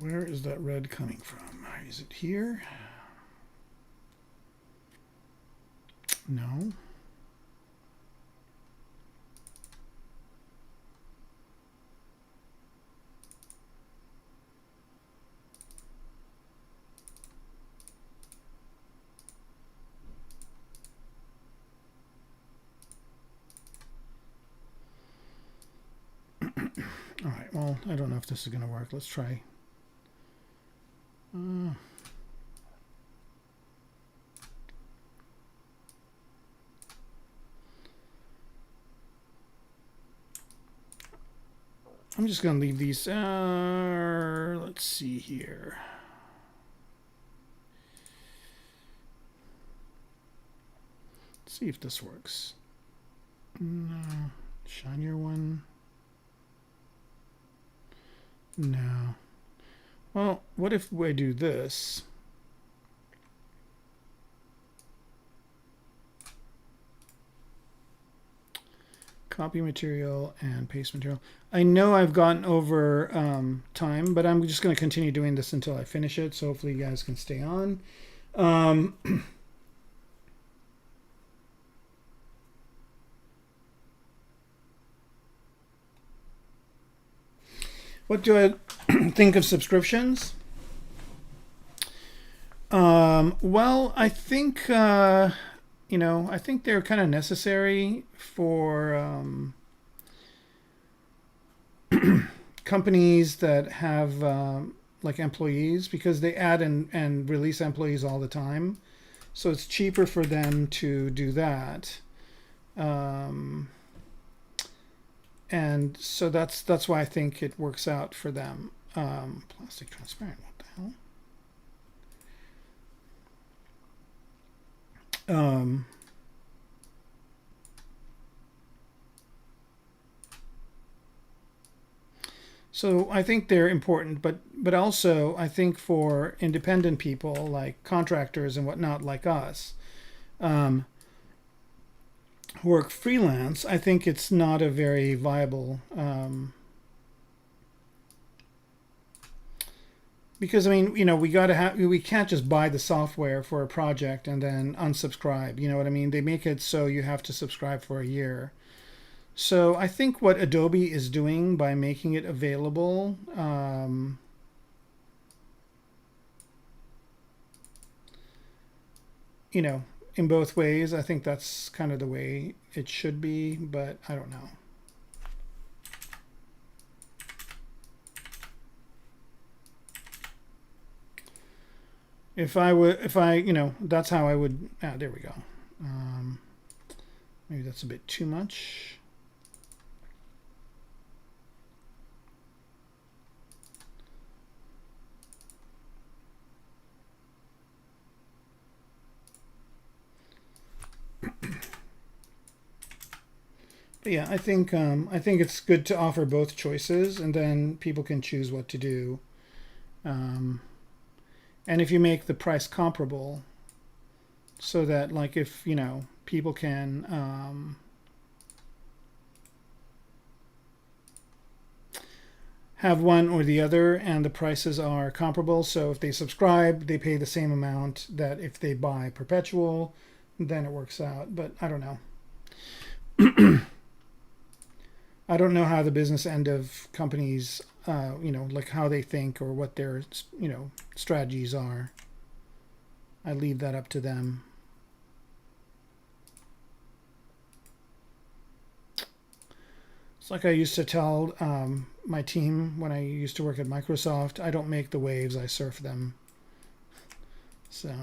Where is that red coming from? Is it here? No. All right, well, I don't know if this is going to work. Let's try. I'm just going to leave these. Let's see here. Let's see if this works. No. Shinier one. No. Well, what if we do this? Copy material and paste material. I know I've gotten over time, but I'm just going to continue doing this until I finish it. So hopefully you guys can stay on. What do I think of subscriptions? Well, I think, I think they're kind of necessary for companies that have like employees, because they add and release employees all the time. So it's cheaper for them to do that. And so that's why I think it works out for them. Plastic transparent, what the hell? So I think they're important, but also I think for independent people like contractors and whatnot like us, who work freelance, I think it's not a very viable, because I mean, we can't just buy the software for a project and then unsubscribe. You know what I mean? They make it so you have to subscribe for a year. So I think what Adobe is doing by making it available, in both ways, I think that's kind of the way it should be, but I don't know. If I, that's how I would, there we go. Maybe that's a bit too much. But yeah, I think it's good to offer both choices, and then people can choose what to do. And if you make the price comparable, so that like if people can have one or the other, and the prices are comparable. So if they subscribe, they pay the same amount that if they buy perpetual, then it works out. But I don't know. I don't know how the business end of companies, like how they think or what their, strategies are. I leave that up to them. It's like I used to tell my team when I used to work at Microsoft, I don't make the waves, I surf them. So,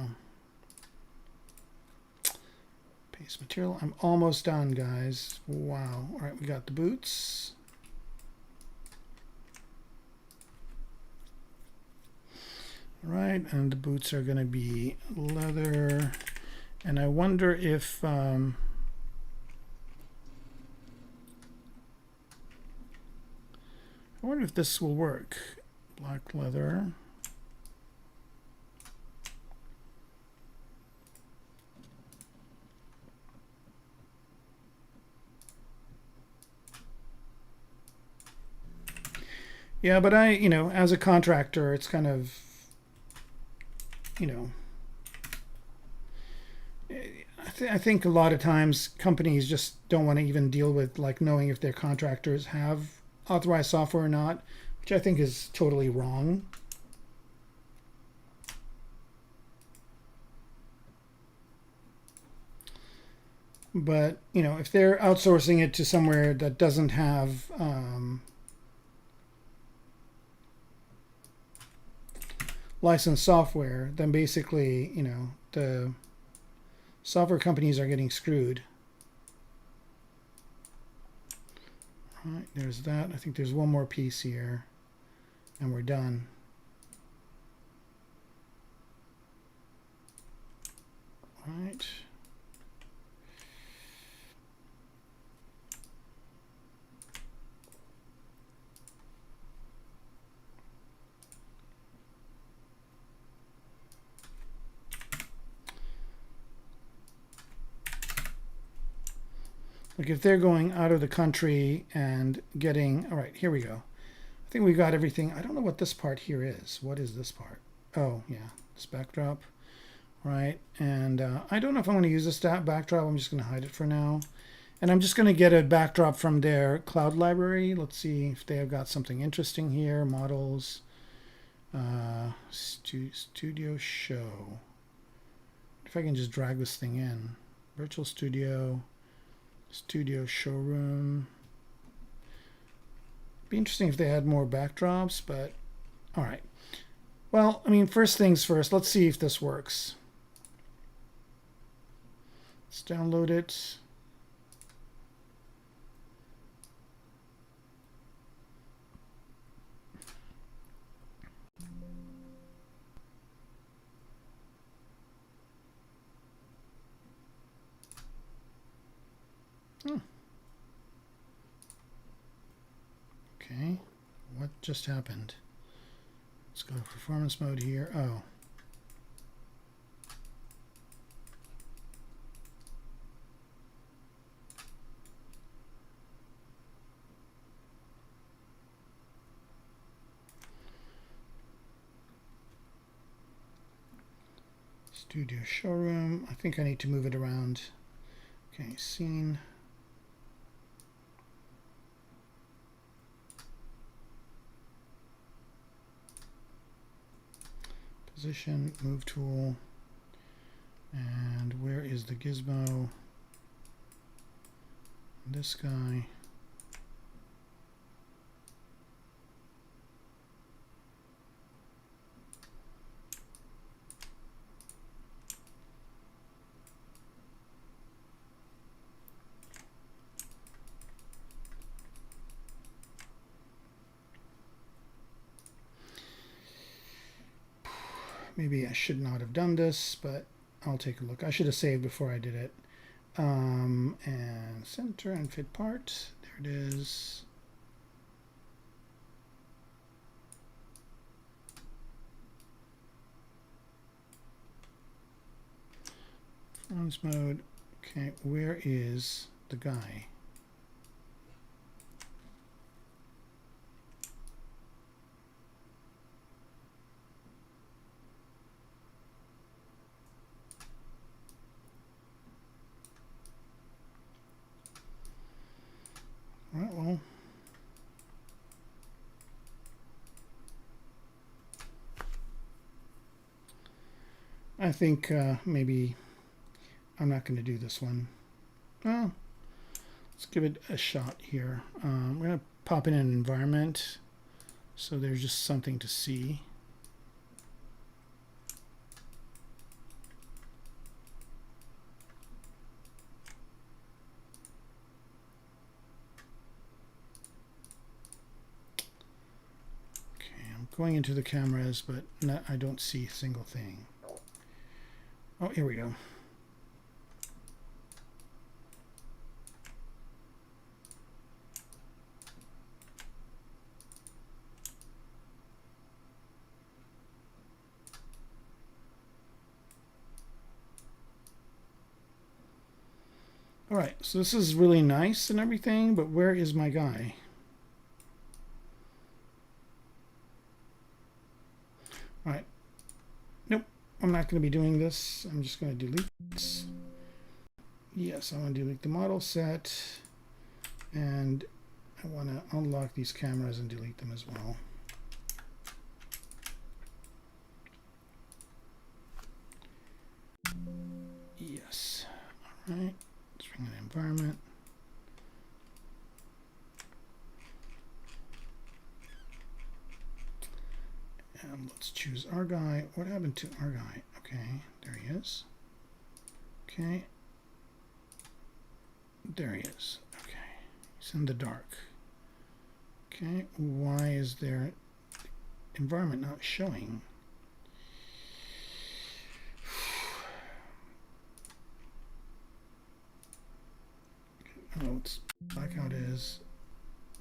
paste material. I'm almost done, guys. Wow. All right, we got the boots. All right, and the boots are going to be leather. And I wonder if I wonder if this will work. Black leather. Yeah, but as a contractor, it's kind of, I think a lot of times companies just don't want to even deal with like knowing if their contractors have authorized software or not, which I think is totally wrong. But, if they're outsourcing it to somewhere that doesn't have licensed software, then basically, the software companies are getting screwed. All right, there's that. I think there's one more piece here, and we're done. All right. Like if they're going out of the country and getting, all right, here we go. I think we got everything. I don't know what this part here is. What is this part? Oh, yeah, this backdrop, right? And I don't know if I'm going to use this backdrop. I'm just going to hide it for now. And I'm just going to get a backdrop from their cloud library. Let's see if they have got something interesting here. Models, studio show. If I can just drag this thing in. Virtual studio. Studio showroom. Be interesting if they had more backdrops, but all right. Well, I mean, first things first, let's see if this works. Let's download it. Oh. Okay, what just happened? Let's go to performance mode here. Oh. Studio showroom. I think I need to move it around. Okay, scene. Position, move tool, and where is the gizmo? This guy. Maybe I should not have done this, but I'll take a look. I should have saved before I did it. And center and fit part. There it is. Performance mode. Okay, where is the guy? All right, well. I think maybe I'm not going to do this one. Well, let's give it a shot here. We're going to pop in an environment so there's just something to see. Going into the cameras, but I don't see a single thing. Oh, here we go. All right, so this is really nice and everything, but where is my guy? All right. Nope, I'm not going to be doing this. I'm just going to delete this. Yes, I want to delete the model set. And I want to unlock these cameras and delete them as well. Yes. All right. Let's bring in environment. And let's choose our guy. What happened to our guy? Okay, there he is. Okay. There he is. Okay. He's in the dark. Okay. Why is there environment not showing? Oh, it's blackout is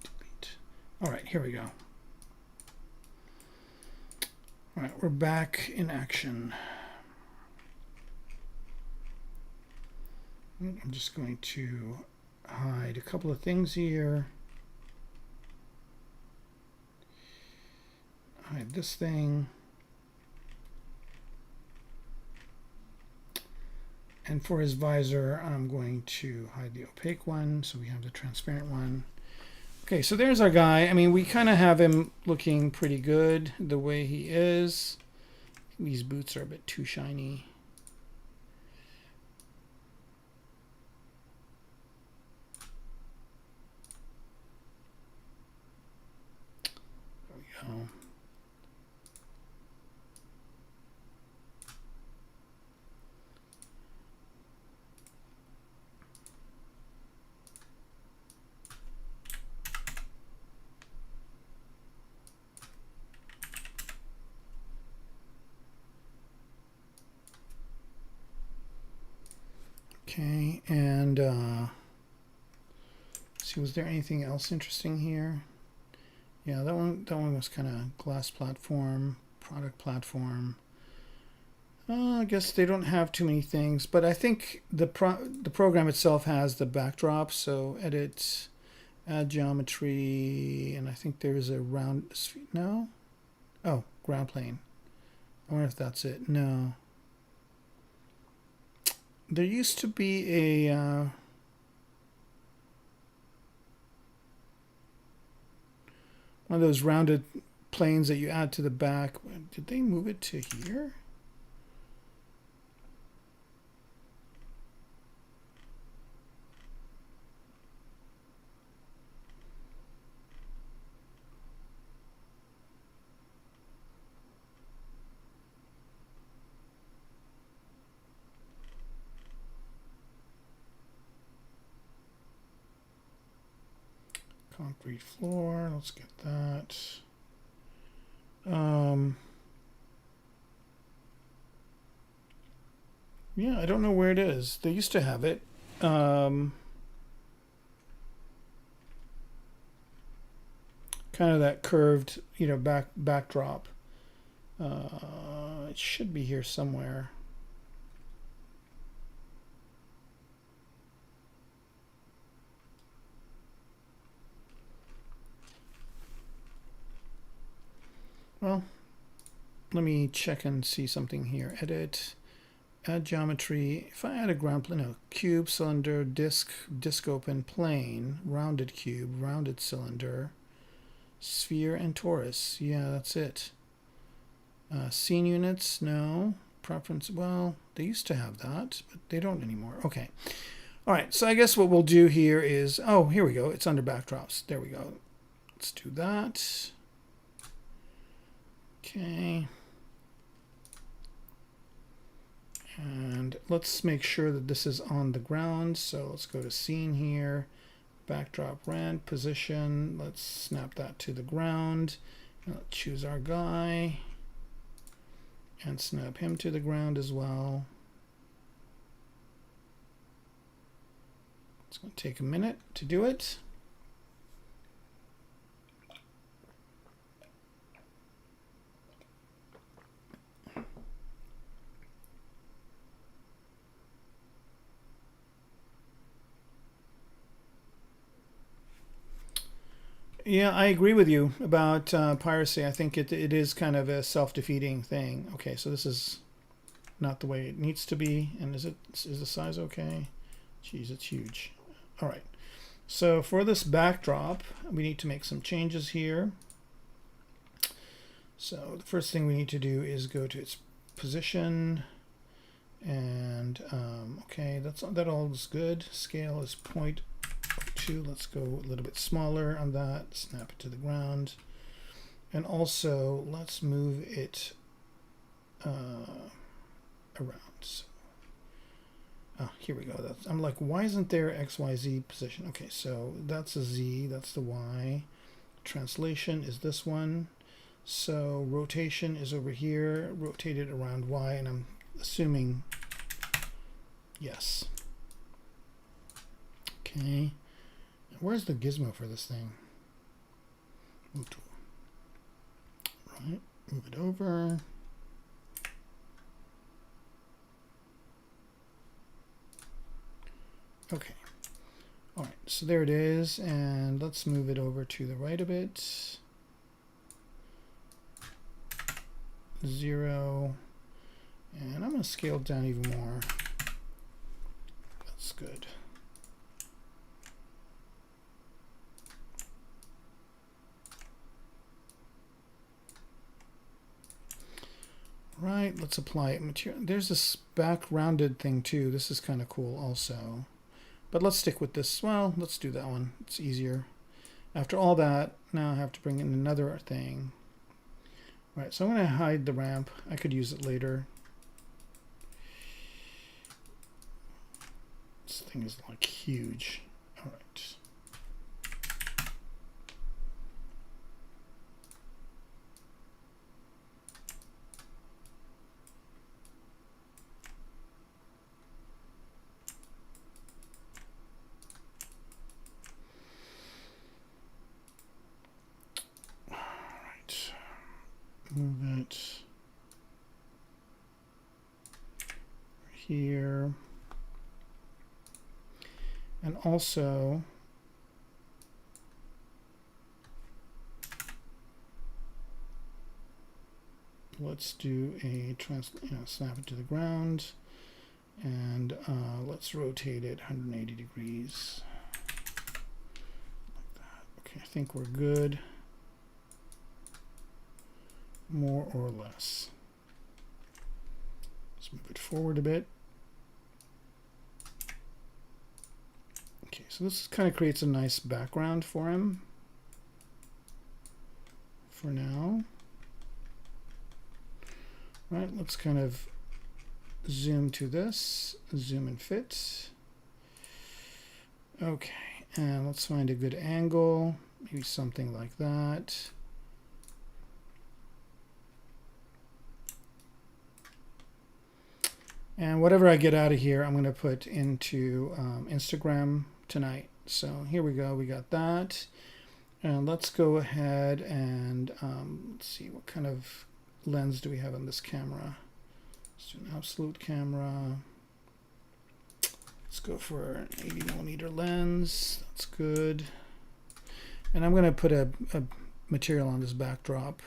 delete. All right, here we go. All right, we're back in action. I'm just going to hide a couple of things here. Hide this thing. And for his visor, I'm going to hide the opaque one, so we have the transparent one. Okay, so there's our guy. I mean, we kind of have him looking pretty good the way he is. These boots are a bit too shiny. There we go. Okay, and see, was there anything else interesting here? Yeah, that one was kind of glass platform, product platform. I guess they don't have too many things, but I think the program itself has the backdrop. So edit, add geometry, and I think there's a round. No, oh, ground plane. I wonder if that's it. No. There used to be a one of those rounded planes that you add to the back. Did they move it to here? Concrete floor, let's get that. Yeah, I don't know where it is. They used to have it. Kind of that curved, you know, backdrop. It should be here somewhere. Well, let me check and see something here. Edit, add geometry. If I add a ground plane, no, cube, cylinder, disc open, plane, rounded cube, rounded cylinder, sphere, and torus. Yeah, that's it. Scene units, no. Preference, well, they used to have that, but they don't anymore. Okay. All right, so I guess what we'll do here is, oh, here we go. It's under backdrops. There we go. Let's do that. Okay. And let's make sure that this is on the ground. So let's go to scene here, backdrop rent, position. Let's snap that to the ground. Let's choose our guy and snap him to the ground as well. It's going to take a minute to do it. Yeah, I agree with you about piracy. I think it is kind of a self-defeating thing. Okay, so this is not the way it needs to be. And is the size okay? Jeez, it's huge. All right. So for this backdrop, we need to make some changes here. So the first thing we need to do is go to its position, and okay, that all is good. Scale is 0.2. Let's go a little bit smaller on that. Snap it to the ground, and also let's move it around. So, here we go. I'm like, why isn't there XYZ position? Okay, so that's a Z, that's the Y. Translation is this one. So rotation is over here, rotated around Y, and I'm assuming yes. Okay, where's the gizmo for this thing? Move tool. Right, move it over. Okay. All right, so there it is, and let's move it over to the right a bit. 0, and I'm going to scale it down even more. That's good. Right, let's apply material. There's this back rounded thing too. This is kind of cool also. But let's stick with this. Well, let's do that one. It's easier. After all that, now I have to bring in another thing. All right, so I'm going to hide the ramp. I could use it later. This thing is like huge. All right. Move it here, and also let's do a snap it to the ground, and let's rotate it 180 degrees like that. Okay, I think we're good. More or less. Let's move it forward a bit. Okay, so this kind of creates a nice background for him for now. Right, let's kind of zoom to this, zoom and fit. Okay, and let's find a good angle, maybe something like that. And whatever I get out of here, I'm going to put into Instagram tonight. So here we go. We got that. And let's go ahead and let's see, what kind of lens do we have on this camera? Let's do an absolute camera. Let's go for an 80mm lens. That's good. And I'm going to put a material on this backdrop.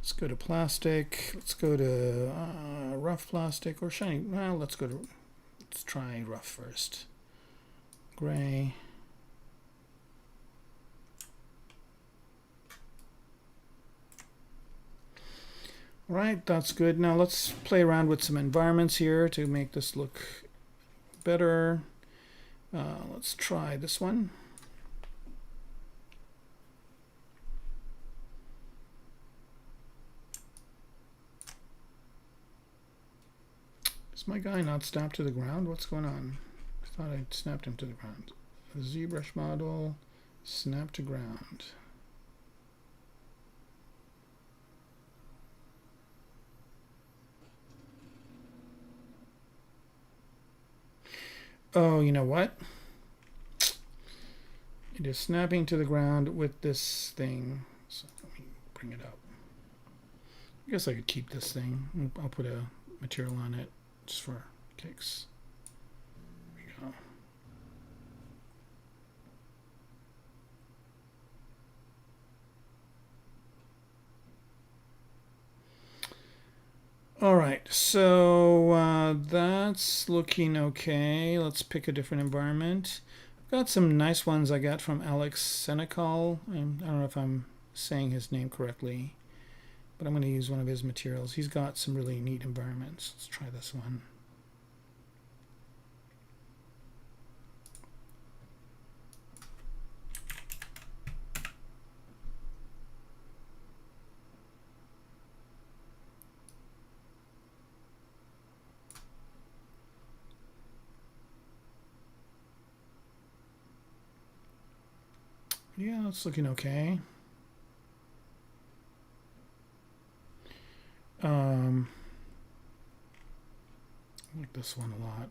Let's go to plastic. Let's go to rough plastic or shiny. Well, let's try rough first. Gray. Right, that's good. Now let's play around with some environments here to make this look better. Let's try this one. Is my guy not snapped to the ground? What's going on? I thought I snapped him to the ground. The ZBrush model, snap to ground. Oh, you know what? It is snapping to the ground with this thing. So let me bring it up. I guess I could keep this thing. I'll put a material on it just for Kicks. There we go. All right, so that's looking okay. Let's pick a different environment. I've got some nice ones I got from Alex Senecal. I don't know if I'm saying his name correctly, but I'm going to use one of his materials. He's got some really neat environments. Let's try this one. Yeah, it's looking okay. I like this one a lot.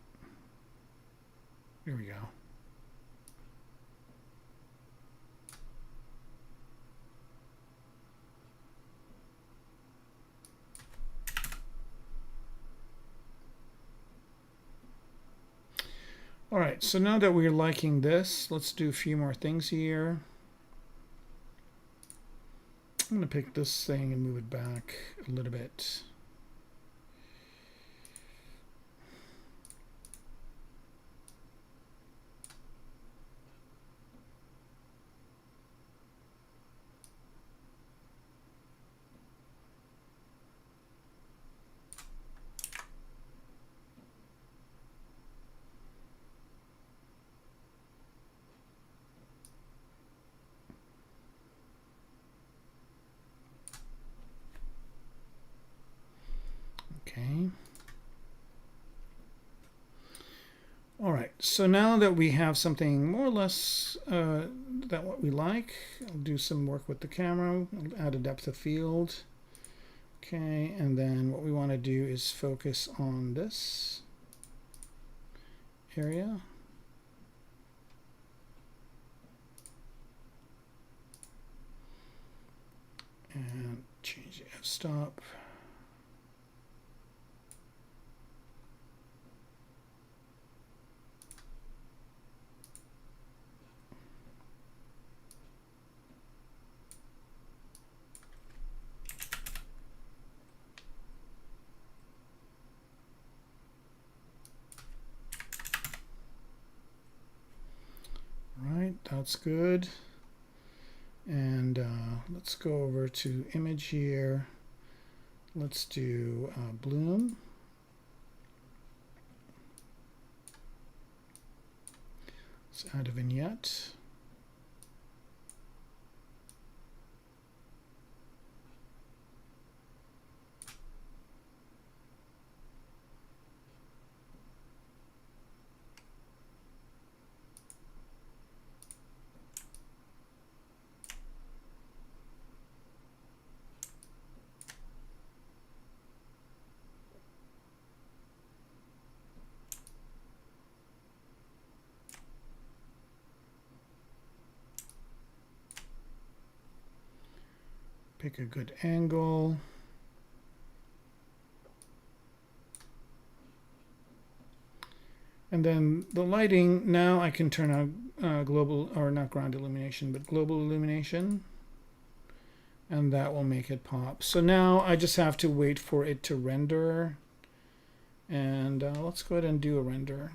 Here we go. All right, so now that we're liking this, let's do a few more things here. I'm going to pick this thing and move it back a little bit. Okay. All right, so now that we have something more or less that what we like, I'll do some work with the camera, I'll add a depth of field. Okay, and then what we want to do is focus on this area. And change the f-stop. That's good. And let's go over to image here. Let's do bloom. Let's add a vignette. Pick a good angle. And then the lighting, now I can turn on global, or not ground illumination, but global illumination. And that will make it pop. So now I just have to wait for it to render. And let's go ahead and do a render.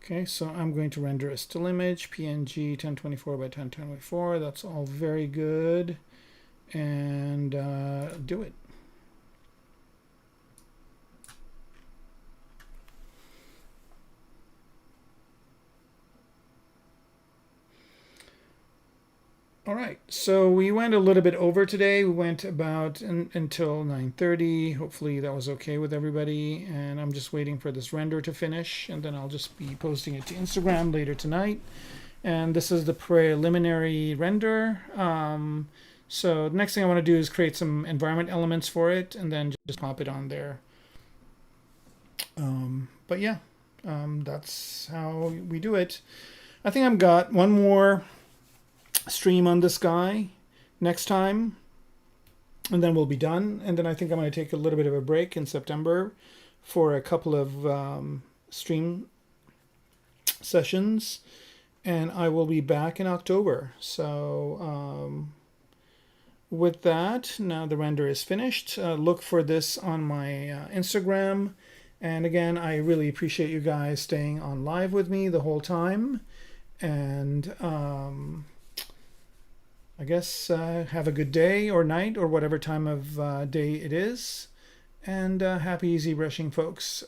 Okay, so I'm going to render a still image, PNG 1024 by 1024. That's all very good. And do it. All right, so we went a little bit over today. We went about until 9:30. Hopefully that was okay with everybody. And I'm just waiting for this render to finish, and then I'll just be posting it to Instagram later tonight. And this is the preliminary render. So the next thing I want to do is create some environment elements for it, and then just pop it on there. But yeah, that's how we do it. I think I've got one more stream on this guy next time, and then we'll be done. And then I think I'm going to take a little bit of a break in September for a couple of stream sessions, and I will be back in October. So with that, now the render is finished. Look for this on my Instagram. And again, I really appreciate you guys staying on live with me the whole time. And I guess have a good day or night or whatever time of day it is. And happy ZBrushing, folks.